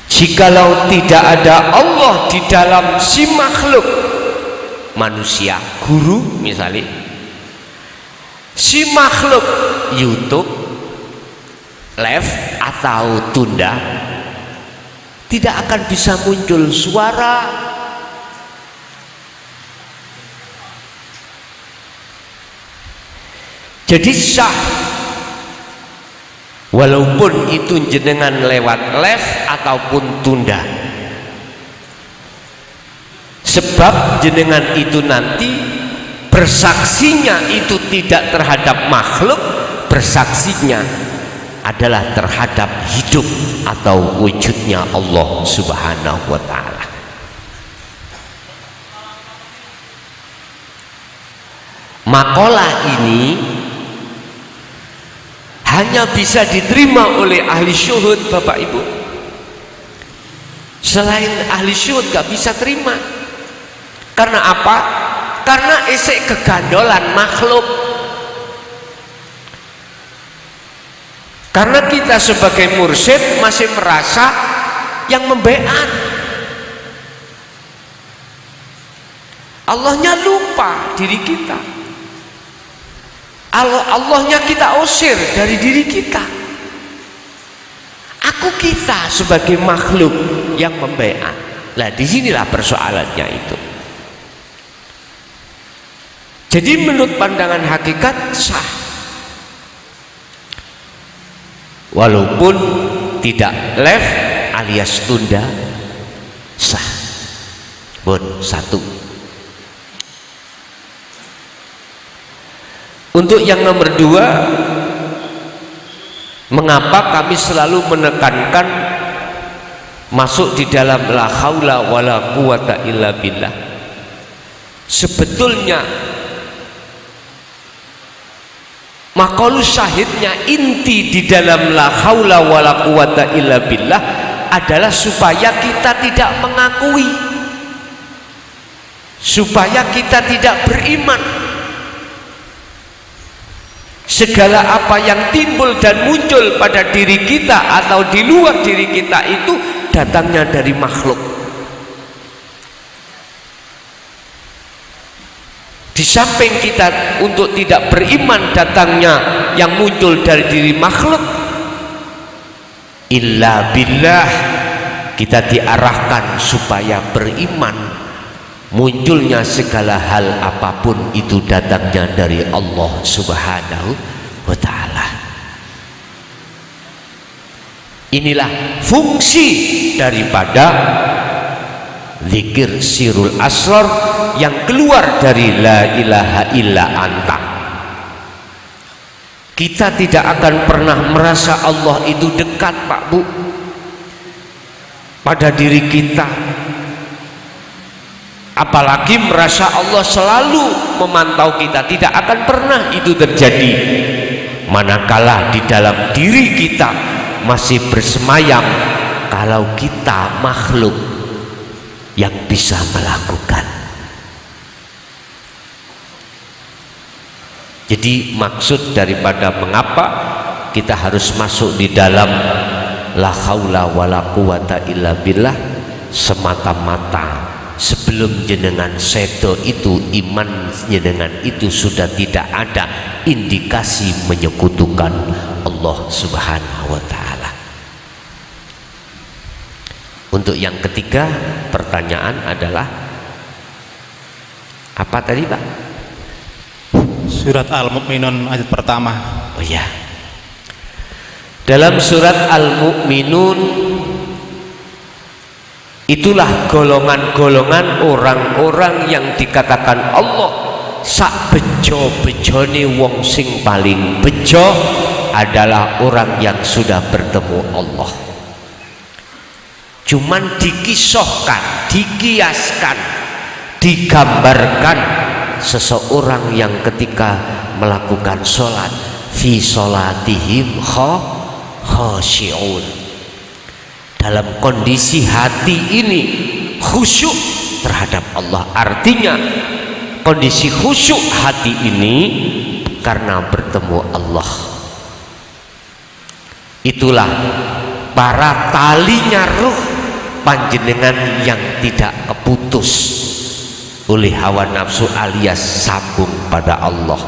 jikalau tidak ada Allah di dalam si makhluk manusia, guru misalnya, si makhluk YouTube live atau tunda, tidak akan bisa muncul suara, jadi sah walaupun itu jenengan lewat live ataupun tunda, sebab jenengan itu nanti bersaksinya itu tidak terhadap makhluk, bersaksinya adalah terhadap hidup atau wujudnya Allah Subhanahu wa ta'ala. Makalah ini hanya bisa diterima oleh ahli syuhud, Bapak Ibu. Selain ahli syuhud gak bisa terima. Karena apa? Karena esek kegandolan makhluk. Karena kita sebagai mursyid masih merasa yang membaiat, Allahnya lupa diri kita, Allahnya kita usir dari diri kita. Aku kita sebagai makhluk yang membaiat. Nah, disinilah persoalannya itu. Jadi menurut pandangan hakikat sah. walaupun tidak left alias tunda sah. Pun satu. Untuk yang nomor dua, mengapa kami selalu menekankan masuk di dalam la haula wala quwata illa billah? Sebetulnya maqalus syahidnya, inti di dalam la haula wala quwata illa billah adalah supaya kita tidak mengakui, supaya kita tidak beriman. Segala apa yang timbul dan muncul pada diri kita atau di luar diri kita itu datangnya dari makhluk. Di samping kita untuk tidak beriman datangnya yang muncul dari diri makhluk, illa billah kita diarahkan supaya beriman. Munculnya segala hal apapun itu datangnya dari Allah Subhanahu wa ta'ala. Inilah fungsi daripada zikir sirul asrar yang keluar dari la ilaha illa anta. Kita tidak akan pernah merasa Allah itu dekat, Pak Bu, pada diri kita, apalagi merasa Allah selalu memantau kita. Tidak akan pernah itu terjadi manakala di dalam diri kita masih bersemayam kalau kita makhluk yang bisa melakukan. Jadi maksud daripada mengapa kita harus masuk di dalam la haula wala quwata illa billah semata-mata sebelum jenengan sedo itu iman jenengan itu sudah tidak ada indikasi menyekutukan Allah Subhanahu wa ta'ala. Untuk yang ketiga, pertanyaan adalah apa tadi, Pak? Surat Al-Mu'minun ayat pertama. Oh ya, dalam surat Al-Mu'minun itulah golongan-golongan orang-orang yang dikatakan Allah sak bejo-bejone wong sing paling bejo adalah orang yang sudah bertemu Allah. Cuman dikisahkan, dikiaskan, digambarkan seseorang yang ketika melakukan sholat fi sholatihim khashi'un, dalam kondisi hati ini khusyuk terhadap Allah. Artinya kondisi khusyuk hati ini karena bertemu Allah. Itulah para talinya ruh panjenengan yang tidak keputus oleh hawa nafsu alias sambung pada Allah.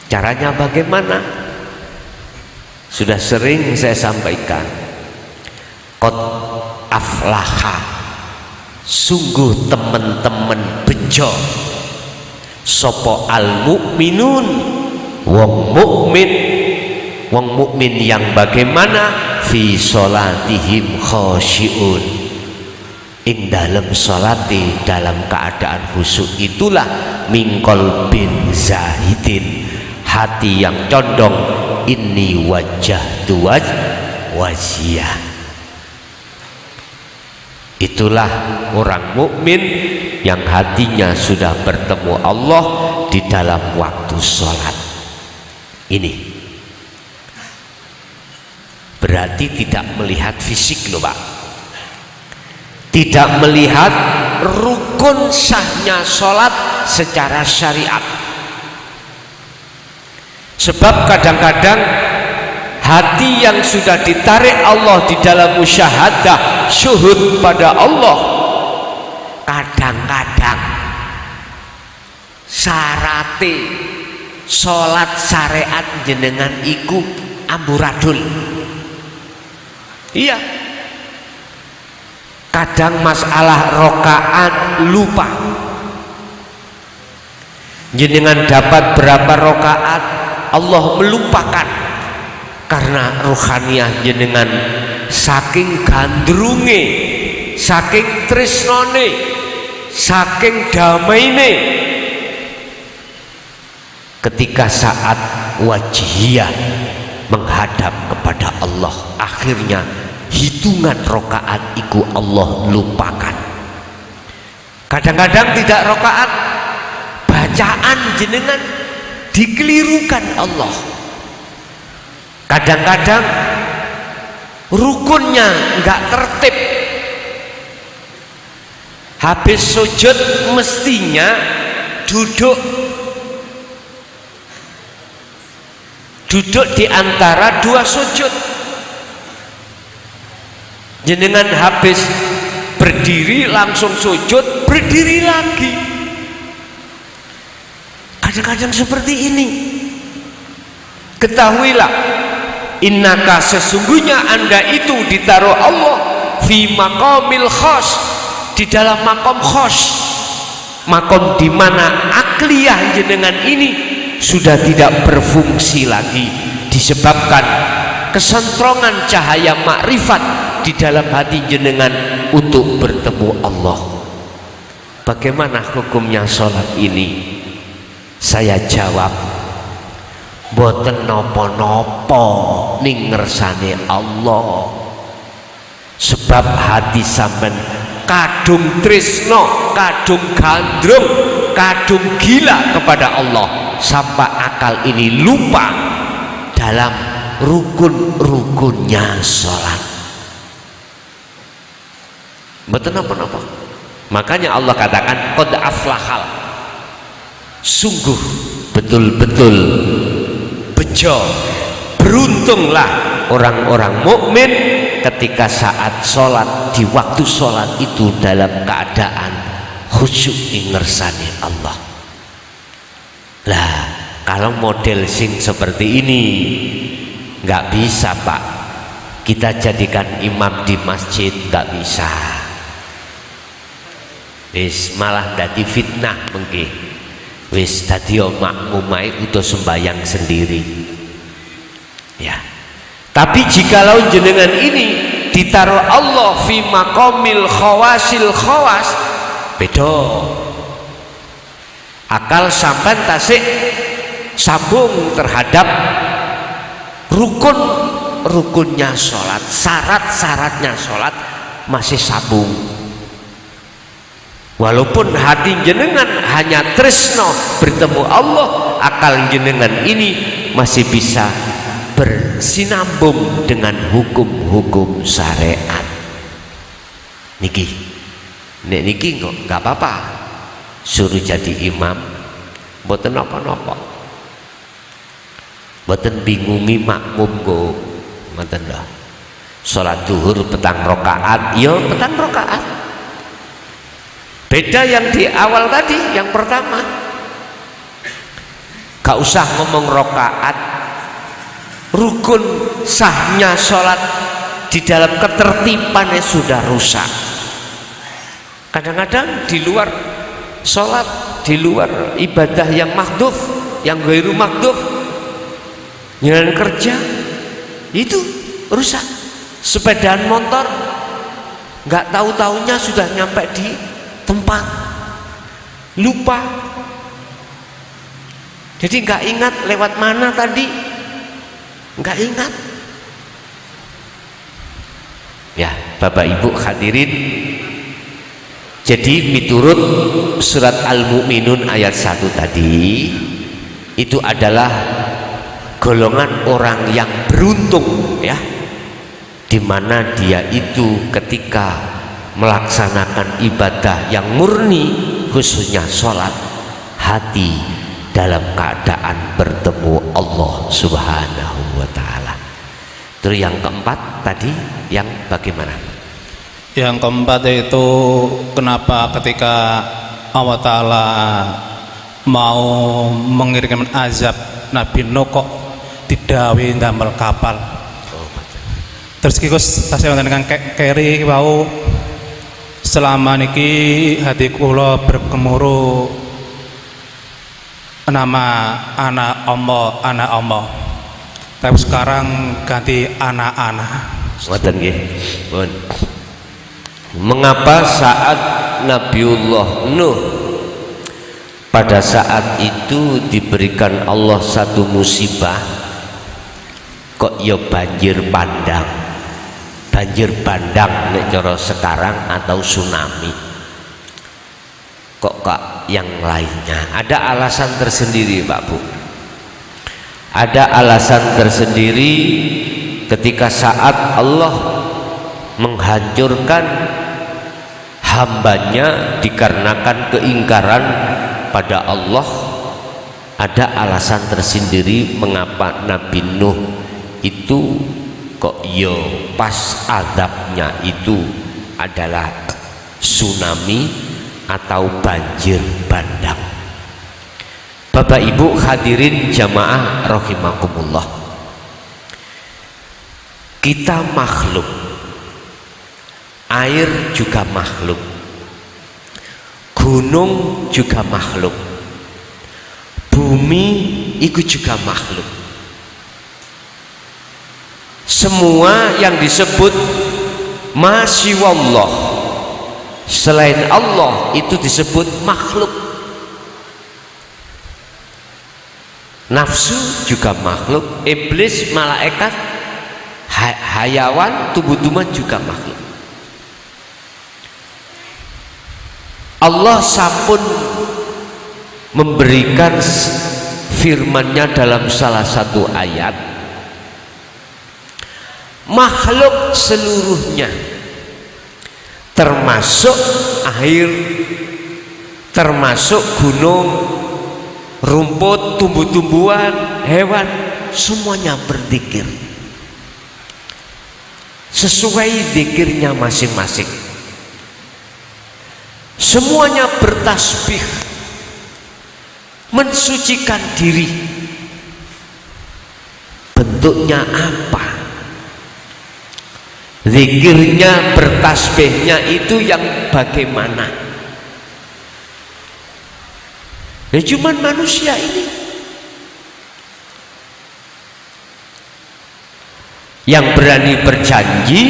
Caranya bagaimana? Sudah sering saya sampaikan. Qad aflaha, sungguh teman-teman bejo sopo al mukminun, wong mukmin. Wong mukmin yang bagaimana? Fi sholatihim khasyi'un, ing dalam sholati dalam keadaan khusyuk. Itulah mingkol bin zahidin, hati yang condong. Inni wajjahtu wajhiyah. Itulah orang mukmin yang hatinya sudah bertemu Allah di dalam waktu sholat. Ini berarti tidak melihat fisik loh, Pak. Tidak melihat rukun sahnya sholat secara syariat. Sebab kadang-kadang hati yang sudah ditarik Allah di dalam musyahadah syuhud pada Allah, kadang-kadang syarate sholat syariat jenengan iku amburadul. Iya, kadang masalah rokaat lupa. Jenengan dapat berapa rokaat Allah melupakan. karena rohaniyah jenengan saking gandrunge, saking tresnone, saking damaine, ketika saat wajihiyah menghadap kepada Allah, akhirnya hitungan rokaat iku Allah lupakan. Kadang-kadang tidak rokaat, bacaan jenengan dikelirukan Allah. Kadang-kadang rukunnya nggak tertib. Habis sujud mestinya duduk di antara dua sujud. Jenengan habis berdiri langsung sujud, berdiri lagi. Kadang-kadang seperti ini. Ketahuilah, innaka sesungguhnya Anda itu ditaruh Allah fi maqamil khas, di dalam makom khas, makom di mana akliyah jenengan ini sudah tidak berfungsi lagi disebabkan kesentrongan cahaya makrifat di dalam hati jenengan untuk bertemu Allah. Bagaimana hukumnya sholat ini? Saya jawab, boten nopo-nopo ning ngersane Allah, sebab hati sampean kadung tresno, kadung gandrung, kadung gila kepada Allah sampai akal ini lupa dalam rukun-rukunnya sholat. Betul apa-apa. Makanya Allah katakan qad aflahal, sungguh betul-betul bejo, beruntunglah orang-orang mukmin ketika saat sholat, di waktu sholat itu dalam keadaan khusyuk ngersani Allah. Lah kalau model sing seperti ini nggak bisa Pak, kita jadikan imam di masjid, nggak bisa. Wis malah dadi fitnah mengke. Wis dadi makmumai utuh sembayang sendiri. Ya. Tapi jikalau jenengan ini ditaruh Allah fi maqamil khawasil khawas, beda. Akal sampean tasik sambung terhadap rukun-rukunnya sholat, syarat-syaratnya sholat masih sambung. Walaupun hati jenengan hanya tresno bertemu Allah, akal jenengan ini masih bisa bersinambung dengan hukum-hukum syariat. Niki nggak apa-apa, suruh jadi imam, mboten napa-napa, mboten bingungi makmum kok, mboten dah. Salat zuhur petang rakaat, ya petang rakaat. Beda yang di awal tadi, yang pertama, gak usah ngomong rakaat. Rukun sahnya sholat di dalam ketertibannya sudah rusak. Kadang-kadang di luar sholat, di luar ibadah yang makhduf, yang ghairu makhduf, jalan kerja itu rusak. Sepedaan motor nggak tahu-taunya sudah nyampe di tempat, lupa. Jadi nggak ingat lewat mana tadi, nggak ingat. Ya Bapak Ibu hadirin, jadi miturut surat Al-Mu'minun ayat 1 tadi, itu adalah golongan orang yang beruntung, ya, dimana dia itu ketika melaksanakan ibadah yang murni, khususnya sholat, hati dalam keadaan bertemu Allah Subhanahu wa ta'ala. Terus yang keempat tadi yang bagaimana? Yang keempat itu kenapa ketika Allah Ta'ala mau mengirimkan azab Nabi Nuh kok didawi ndamel kapal. Terus kikus tasih wonten dengan keri wau, selama niki hati kula bergemuruh nama anak Allah. tapi sekarang ganti anak-anak. Ngoten nggih. Pun. Mengapa saat Nabiullah Nuh pada saat itu diberikan Allah satu musibah kok ya banjir bandang nek cara sekarang atau tsunami, kok yang lainnya? Ada alasan tersendiri Pak Bu, ada alasan tersendiri ketika saat Allah menghancurkan hambanya dikarenakan keingkaran pada Allah. Ada alasan tersendiri mengapa Nabi Nuh itu kok yo pas azabnya itu adalah tsunami atau banjir bandang. Bapak Ibu hadirin jamaah rahimakumullah, kita makhluk, air juga makhluk, gunung juga makhluk, bumi itu juga makhluk. Semua yang disebut masyiwallah, selain Allah, itu disebut makhluk. Nafsu juga makhluk, iblis, malaikat, hayawan, tumbuh-tumbuhan juga makhluk. Allah sampun memberikan firman-Nya dalam salah satu ayat, makhluk seluruhnya termasuk air, termasuk gunung, rumput, tumbuh-tumbuhan, hewan, semuanya berzikir sesuai zikirnya masing-masing. Semuanya bertasbih, mensucikan diri. Bentuknya apa? Zikirnya, bertasbihnya itu yang bagaimana? Ya cuman manusia ini yang berani berjanji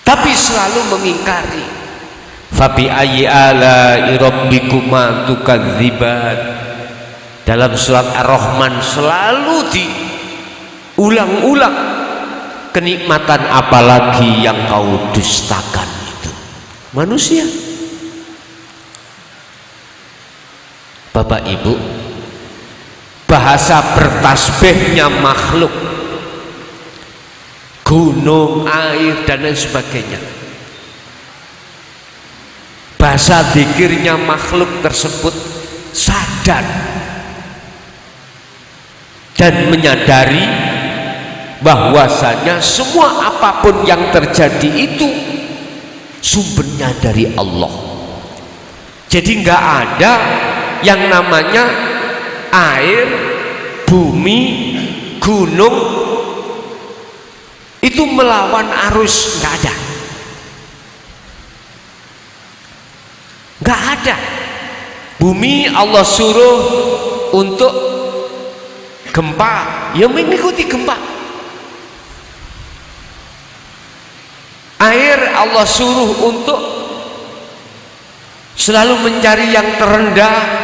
tapi selalu mengingkari. Fabi ayyi ala'i rabbikuma tukadziban. Dalam surat Ar-Rahman selalu diulang-ulang, kenikmatan apalagi yang kau dustakan itu. Manusia. Bapak Ibu, bahasa bertasbihnya makhluk, gunung, air dan lain sebagainya. Bahasa zikirnya makhluk tersebut sadar dan menyadari bahwasanya semua apapun yang terjadi itu sumbernya dari Allah. Jadi nggak ada yang namanya air, bumi, gunung itu melawan arus, nggak ada. Nggak ada. Bumi Allah suruh untuk gempa, ya mengikuti gempa. Air Allah suruh untuk selalu mencari yang terendah,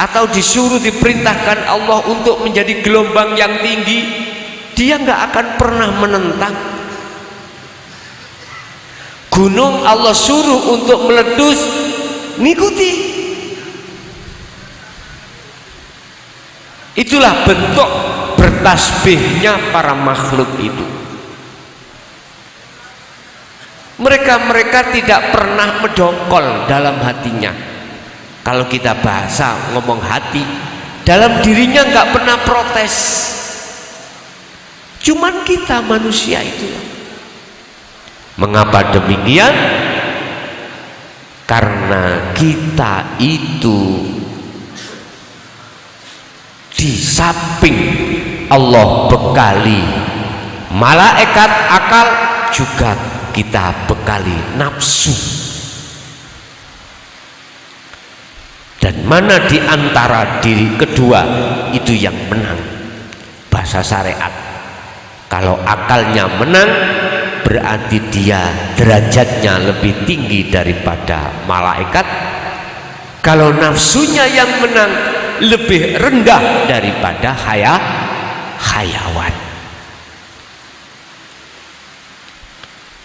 atau disuruh diperintahkan Allah untuk menjadi gelombang yang tinggi, dia nggak akan pernah menentang. Gunung Allah suruh untuk meletus, ngikuti. Itulah bentuk bertasbihnya para makhluk itu. Mereka tidak pernah mendongkol dalam hatinya. Kalau kita bahasa ngomong hati, dalam dirinya nggak pernah protes. Cuman kita manusia itu. Mengapa demikian? Karena kita itu di samping Allah bekali malaikat akal, juga kita bekali nafsu. Dan mana di antara diri kedua itu yang menang? Bahasa syariat, kalau akalnya menang berarti dia derajatnya lebih tinggi daripada malaikat. Kalau nafsunya yang menang lebih rendah daripada hayawan.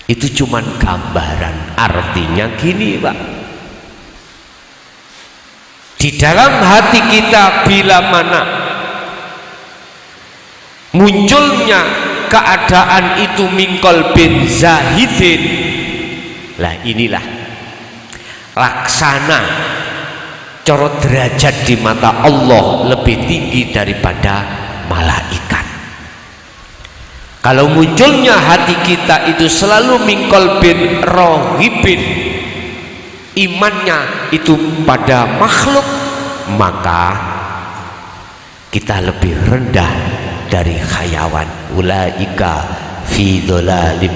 Itu cuman gambaran, artinya gini Pak, di dalam hati kita bila mana munculnya keadaan itu mingkol bin zahidin, lah inilah laksana coro derajat di mata Allah lebih tinggi daripada malaikat. Kalau munculnya hati kita itu selalu mingkol bin rohibin, imannya itu pada makhluk, maka kita lebih rendah dari hayawan. Ulaika fi dhalalim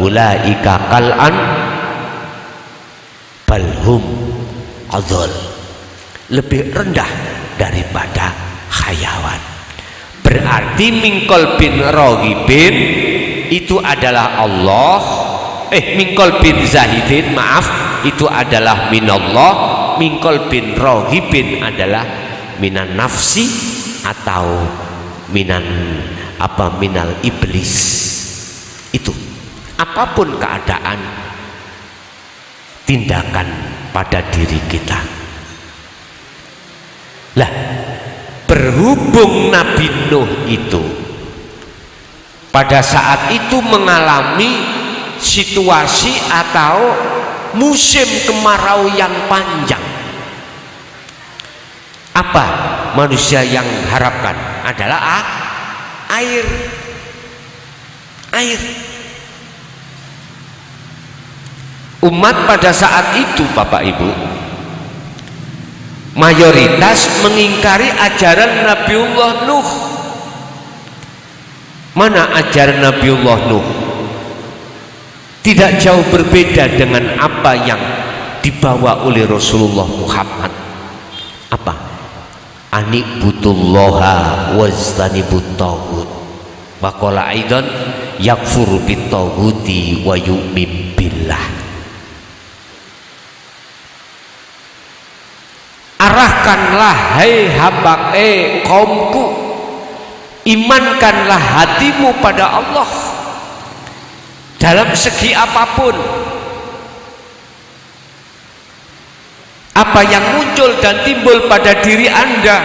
ulaika kal'an balhum adhal, lebih rendah daripada hayawan. Berarti mingkol bin rohibin itu adalah Allah, mingkol bin zahidin, maaf, itu adalah minallah. Mingkol bin rohibin adalah minan nafsi atau minal iblis. Itu apapun keadaan tindakan pada diri kita. Lah, berhubung Nabi Nuh itu pada saat itu mengalami situasi atau musim kemarau yang panjang, apa manusia yang harapkan adalah air. Umat pada saat itu Bapak Ibu mayoritas mengingkari ajaran Nabiullah Nuh. Mana ajaran Nabiullah Nuh? Tidak jauh berbeda dengan apa yang dibawa oleh Rasulullah Muhammad. Apa? Anibutullaha waztanibut taghut. Wa qala aidan yakfuru bit taghuti wa yu'min billah. Arahkanlah hai hamba kaumku, imankanlah hatimu pada Allah dalam segi apapun. Apa yang muncul dan timbul pada diri Anda,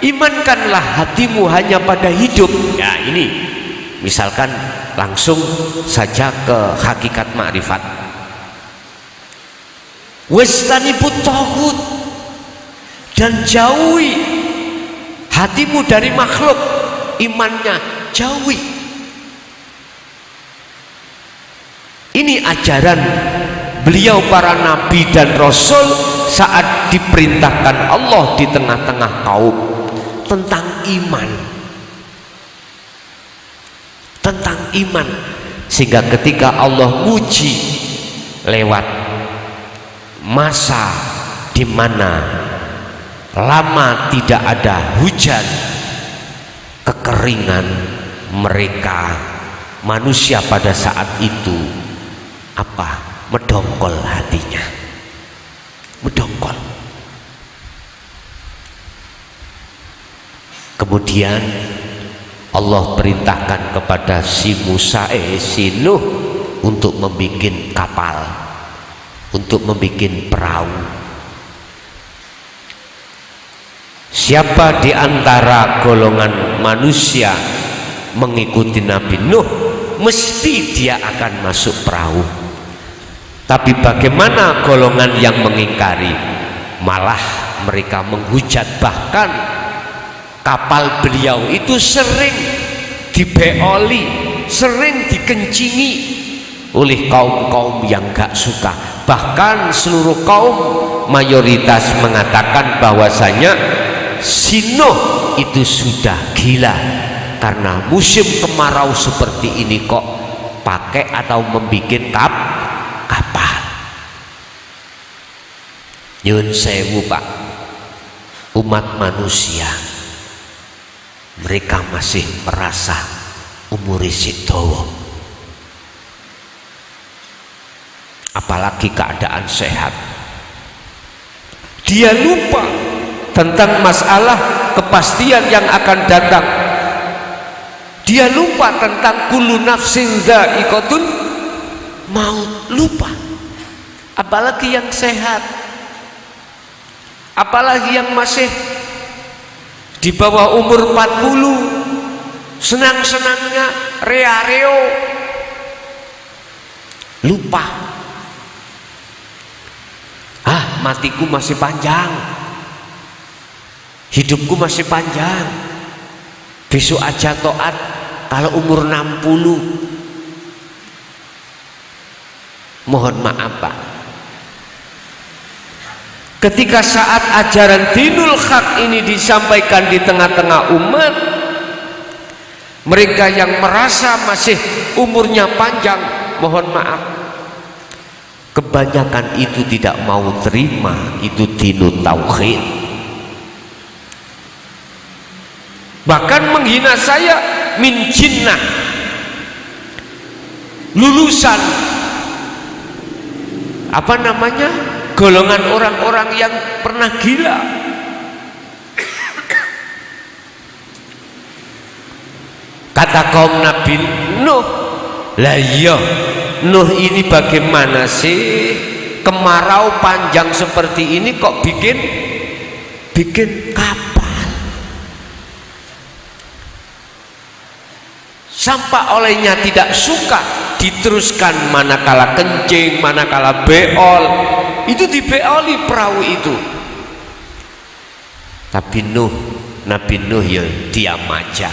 imankanlah hatimu hanya pada hidup. Ya ini misalkan langsung saja ke hakikat makrifat. Wastanibut taghut, dan jauhi hatimu dari makhluk, imannya jauhi. Ini ajaran beliau para nabi dan rasul saat diperintahkan Allah di tengah-tengah kaum tentang iman. Sehingga ketika Allah muji lewat masa di mana lama tidak ada hujan, kekeringan, mereka manusia pada saat itu apa? Mendongkol hatinya, mendongkol. Kemudian Allah perintahkan kepada si Nuh untuk membuat kapal, untuk membuat perahu. Siapa di antara golongan manusia mengikuti Nabi Nuh, mesti dia akan masuk perahu. Tapi bagaimana golongan yang mengingkari? Malah mereka menghujat, bahkan kapal beliau itu sering dibeoli, sering dikencingi oleh kaum-kaum yang gak suka. Bahkan seluruh kaum mayoritas mengatakan bahwasanya si Nuh itu sudah gila, karena musim kemarau seperti ini kok pakai atau membuat kapal. Nyun sewu Pak, umat manusia mereka masih merasa umur isih dawa, apalagi keadaan sehat. Dia lupa tentang masalah kepastian yang akan datang. Dia lupa tentang kullu nafsin dha'iqatun maut, lupa. Apalagi yang sehat, apalagi yang masih di bawah umur 40, senang-senangnya rea-reo, lupa. Matiku masih panjang, hidupku masih panjang, besok aja toat kalau umur 60. Mohon maaf Pak, ketika saat ajaran dinul haq ini disampaikan di tengah-tengah umat, mereka yang merasa masih umurnya panjang, mohon maaf, kebanyakan itu tidak mau terima itu dinul tauhid, bahkan menghina saya min jinnah, lulusan apa namanya, golongan orang-orang yang pernah gila. Kata kaum Nabi Nuh, lah iya Nuh ini bagaimana sih, kemarau panjang seperti ini kok bikin kapal. Sampah olehnya tidak suka diteruskan, manakala kencing, manakala beol, itu dibeoli perahu itu. Tapi Nuh, Nabi Nuh ya diam aja.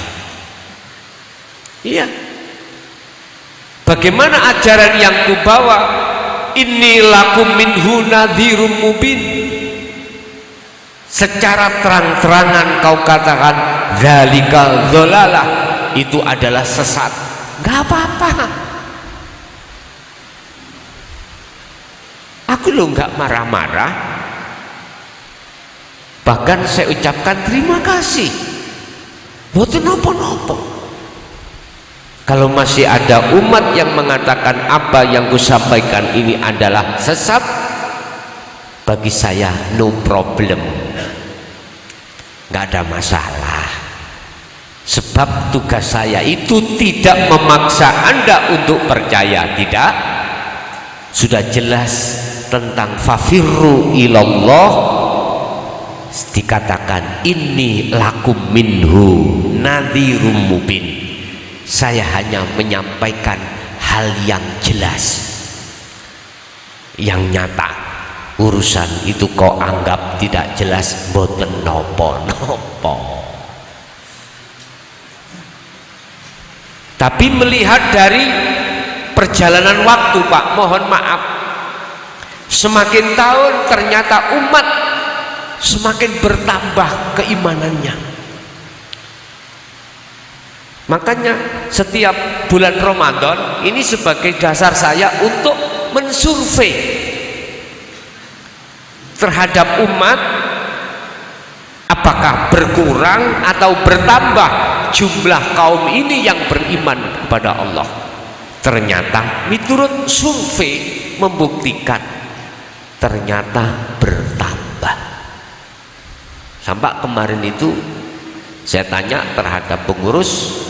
Iya. Bagaimana ajaran yang kubawa? Inni lakum minhu nadhirum mubin. Secara terang-terangan kau katakan zalikal dhalalah, itu adalah sesat. Gak apa-apa, aku lo gak marah-marah, bahkan saya ucapkan terima kasih. Boten nopo-nopo. Kalau masih ada umat yang mengatakan apa yang kusampaikan ini adalah sesat, bagi saya no problem, gak ada masalah. Sebab tugas saya itu tidak memaksa Anda untuk percaya, tidak. Sudah jelas tentang fafirru ilallah, dikatakan inni lakum minhu nadhirum mubin. Saya hanya menyampaikan hal yang jelas, yang nyata. Urusan itu kau anggap tidak jelas, boten nopo-nopo. Tapi melihat dari perjalanan waktu Pak, mohon maaf, semakin tahun ternyata umat semakin bertambah keimanannya. Makanya setiap bulan Ramadan ini sebagai dasar saya untuk mensurvei terhadap umat, apakah berkurang atau bertambah jumlah kaum ini yang beriman kepada Allah. Ternyata miturut survei membuktikan ternyata bertambah. Sampai kemarin itu saya tanya terhadap pengurus,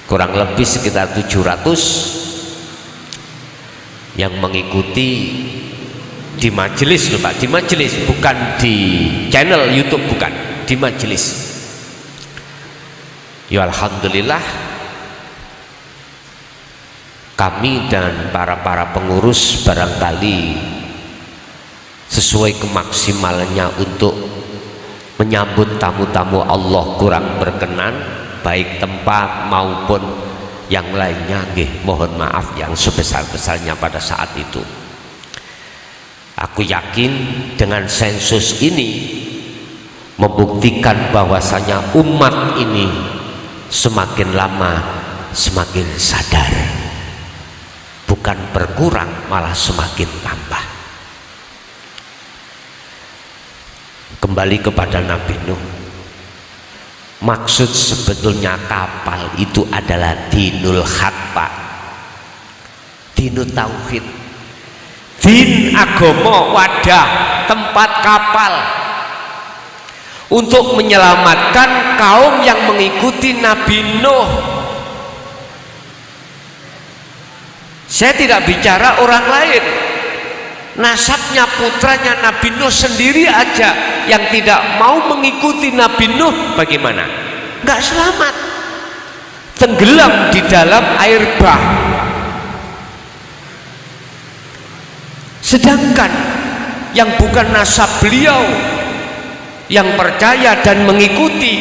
kurang lebih sekitar 700 yang mengikuti di majelis loh Pak, di majelis, bukan di channel YouTube, bukan, di majelis. Ya alhamdulillah, kami dan para pengurus barangkali sesuai kemaksimalannya untuk menyambut tamu-tamu Allah kurang berkenan, baik tempat maupun yang lainnya. Mohon maaf yang sebesar-besarnya pada saat itu. Aku yakin dengan sensus ini membuktikan bahwasanya umat ini semakin lama semakin sadar, bukan berkurang malah semakin tambah. Kembali kepada Nabi Nuh. Maksud sebetulnya kapal itu adalah dinul haq, Pak. Dinul tauhid. Din agama, wadah, tempat kapal untuk menyelamatkan kaum yang mengikuti Nabi Nuh. Saya tidak bicara orang lain. Nasabnya putranya Nabi Nuh sendiri aja yang tidak mau mengikuti Nabi Nuh, bagaimana? Nggak selamat, tenggelam di dalam air bah. Sedangkan yang bukan nasab beliau, yang percaya dan mengikuti,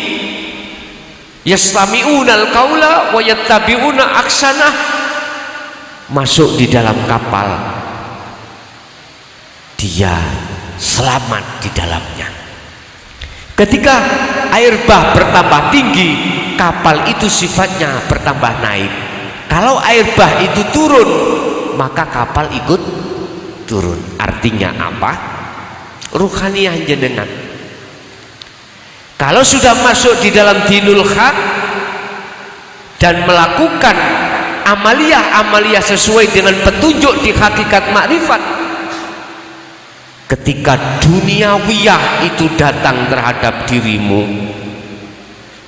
yastami'unal qaula wa yattabi'una aksanah, masuk di dalam kapal, dia selamat di dalamnya. Ketika air bah bertambah tinggi, kapal itu sifatnya bertambah naik. Kalau air bah itu turun, maka kapal ikut turun. Artinya apa? Ruhaniyah jenengan. Kalau sudah masuk di dalam dinul haq dan melakukan amaliyah sesuai dengan petunjuk di hakikat makrifat, ketika duniawiyah itu datang terhadap dirimu,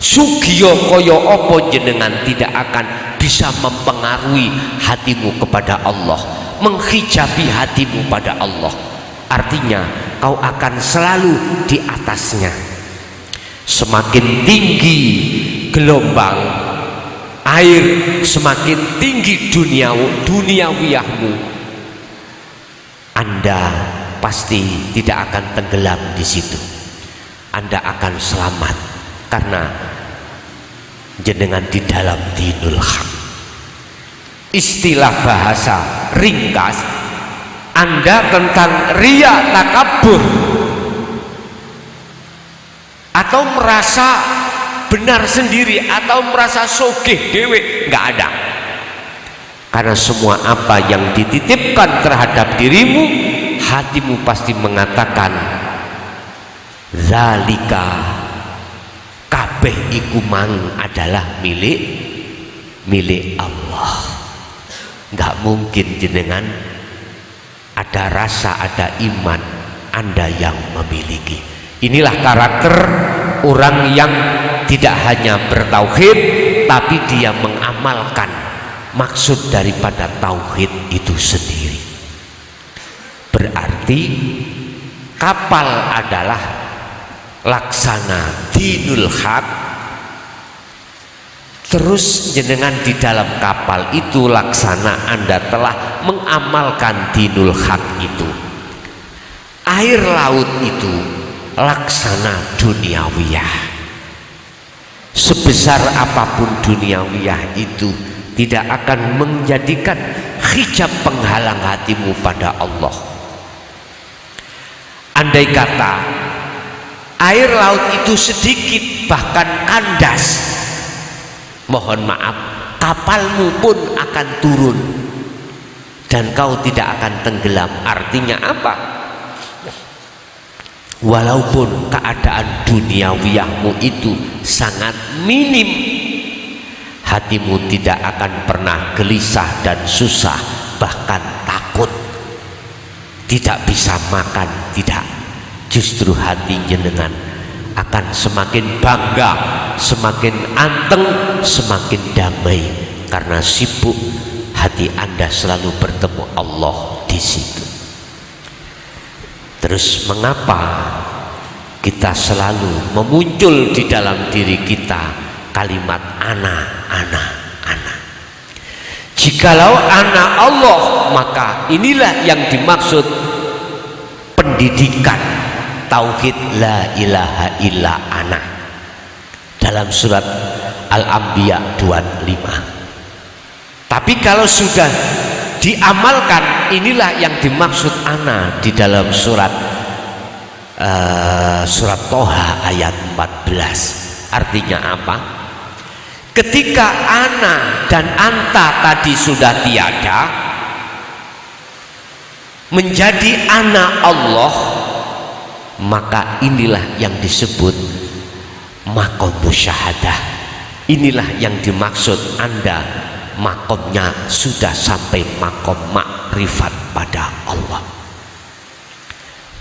sugiyo koyo opo jenengan tidak akan bisa mempengaruhi hatimu kepada Allah, menghijabi hatimu pada Allah. Artinya kau akan selalu di atasnya. Semakin tinggi gelombang air, semakin tinggi duniawiyahmu, Anda pasti tidak akan tenggelam di situ. Anda akan selamat karena jenengan di dalam dinul haq. Istilah bahasa ringkas, Anda tentang riya, takabur, atau merasa benar sendiri, atau merasa sogeh dewe, nggak ada. Karena semua apa yang dititipkan terhadap dirimu, hatimu pasti mengatakan zalika kabeh iku mang adalah milik Allah. Nggak mungkin jenengan ada rasa, ada iman Anda yang memiliki. Inilah karakter orang yang tidak hanya bertauhid, tapi dia mengamalkan maksud daripada tauhid itu sendiri. Berarti kapal adalah laksana dinul haq. Terus jenengan di dalam kapal itu laksana Anda telah mengamalkan dinul haq itu. Air laut itu laksana duniawiyah. Sebesar apapun duniawiyah itu tidak akan menjadikan hijab penghalang hatimu pada Allah. Andai kata air laut itu sedikit, bahkan kandas, mohon maaf, kapalmu pun akan turun dan kau tidak akan tenggelam. Artinya apa? Walaupun keadaan duniawiyahmu itu sangat minim, hatimu tidak akan pernah gelisah dan susah, bahkan takut, tidak bisa makan, tidak. Justru hati jenengan akan semakin bangga, semakin anteng, semakin damai, karena sibuk hati Anda selalu bertemu Allah di situ. Terus mengapa kita selalu memuncul di dalam diri kita kalimat ana? Jikalau ana Allah, maka inilah yang dimaksud pendidikan tauhid la ilaha illa ana dalam surat Al-Anbiya 25. Tapi kalau sudah diamalkan, inilah yang dimaksud ana di dalam surat Toha ayat 14. Artinya apa? Ketika ana dan anta tadi sudah tiada, menjadi ana Allah, maka inilah yang disebut maqam musyahadah. Inilah yang dimaksud Anda makomnya sudah sampai makom makrifat pada Allah.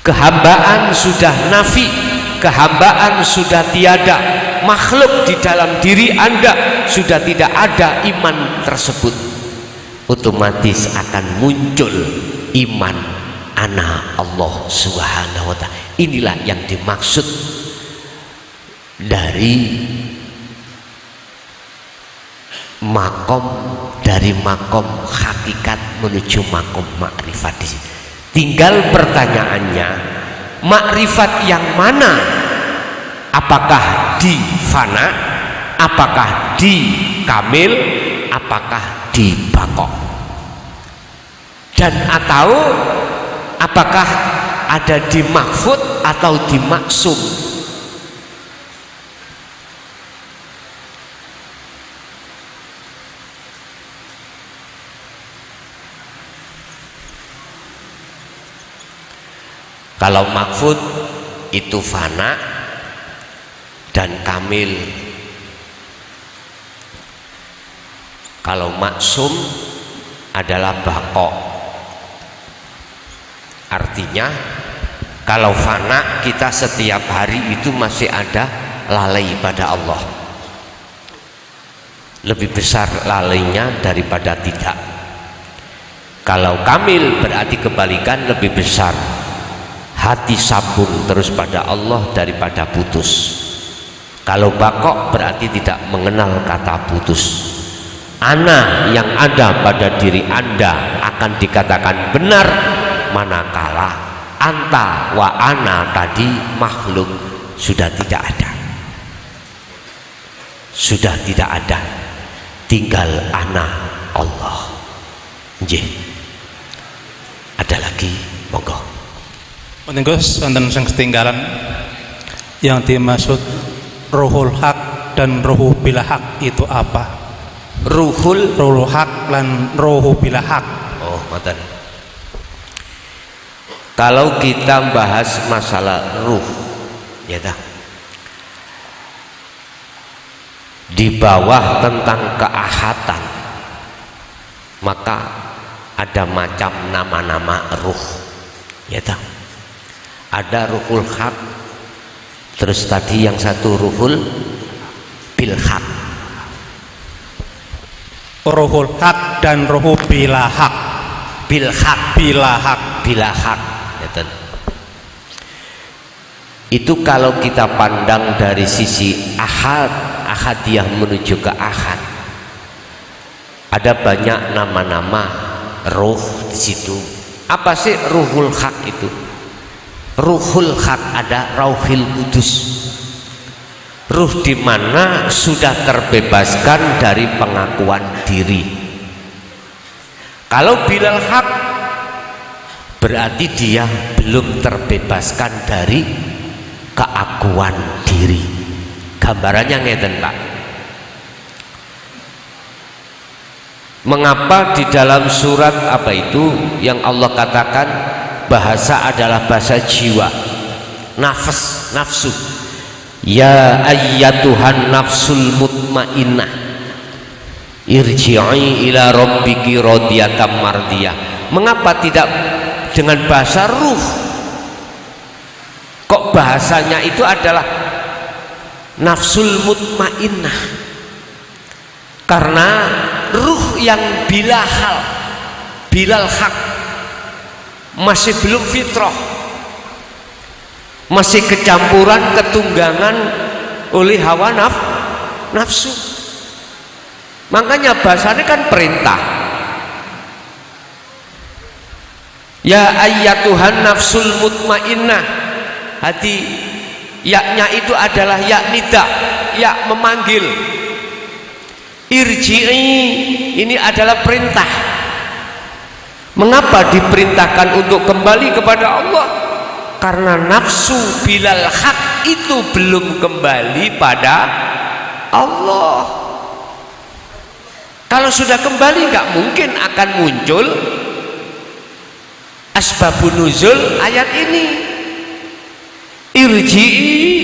Kehambaan sudah nafi, kehambaan sudah tiada, makhluk di dalam diri Anda sudah tidak ada iman tersebut. Otomatis akan muncul iman ana Allah subhanahu wa ta'ala. Inilah yang dimaksud dari makom, dari makom hakikat menuju makom makrifat di sini. Tinggal pertanyaannya, makrifat yang mana? Apakah di fana, apakah di kamil, apakah di bakok, dan atau apakah ada di mahfud atau di maksum? Kalau mahfud itu fana dan kamil, kalau maksum adalah baqo. Artinya kalau fana kita setiap hari itu masih ada lalai pada Allah, lebih besar lalainya daripada tidak. Kalau kamil berarti kebalikan, lebih besar hati sambung terus pada Allah daripada putus. Kalau bakok berarti tidak mengenal kata putus. Ana yang ada pada diri Anda akan dikatakan benar manakala anta wa ana tadi makhluk sudah tidak ada, sudah tidak ada, tinggal ana Allah. Nggih. Ada lagi, monggo. Menenggus wonten sing ketinggalan yang dimaksud ruhul hak dan ruhu bila hak itu apa? Ruhul hak dan ruhu bila hak. Oh, ngoten. Kalau kita bahas masalah ruh, ya tak? Di bawah tentang keahatan, maka ada macam nama-nama ruh, ya tak? Ada ruhul hak, terus tadi yang satu ruhul bil hak. Ruhul hak dan ruhu bila hak. Bil hak, Bila hak. bila hak. Itu kalau kita pandang dari sisi ahad, ahadiyah menuju ke ahad, ada banyak nama-nama ruh di situ. Apa sih ruhul hak itu? Ruhul hak ada rauhil kudus, ruh di mana sudah terbebaskan dari pengakuan diri. Kalau bilal hak berarti dia belum terbebaskan dari keakuan diri. Gambarannya ngeten, Pak. Mengapa di dalam surat apa itu yang Allah katakan bahasa adalah bahasa jiwa, nafas, nafsu. Ya ayyatuhan nafsul mutmainnah irji'i ila rabbiki radiyatan mardiyah. Mengapa tidak dengan bahasa ruh? Kok bahasanya itu adalah nafsul mutmainnah? Karena ruh yang bila hal, bilal hak, masih belum fitrah, masih kecampuran, ketunggangan oleh hawa nafsu. Makanya bahasanya kan perintah. Ya ayyatuhan nafsul mutmainnah. Hati yaknya itu adalah ya nida, ya memanggil. Irji'i ini adalah perintah. Mengapa diperintahkan untuk kembali kepada Allah? Karena nafsu bilal hak itu belum kembali pada Allah. Kalau sudah kembali nggak mungkin akan muncul asbabun nuzul ayat ini. irji'i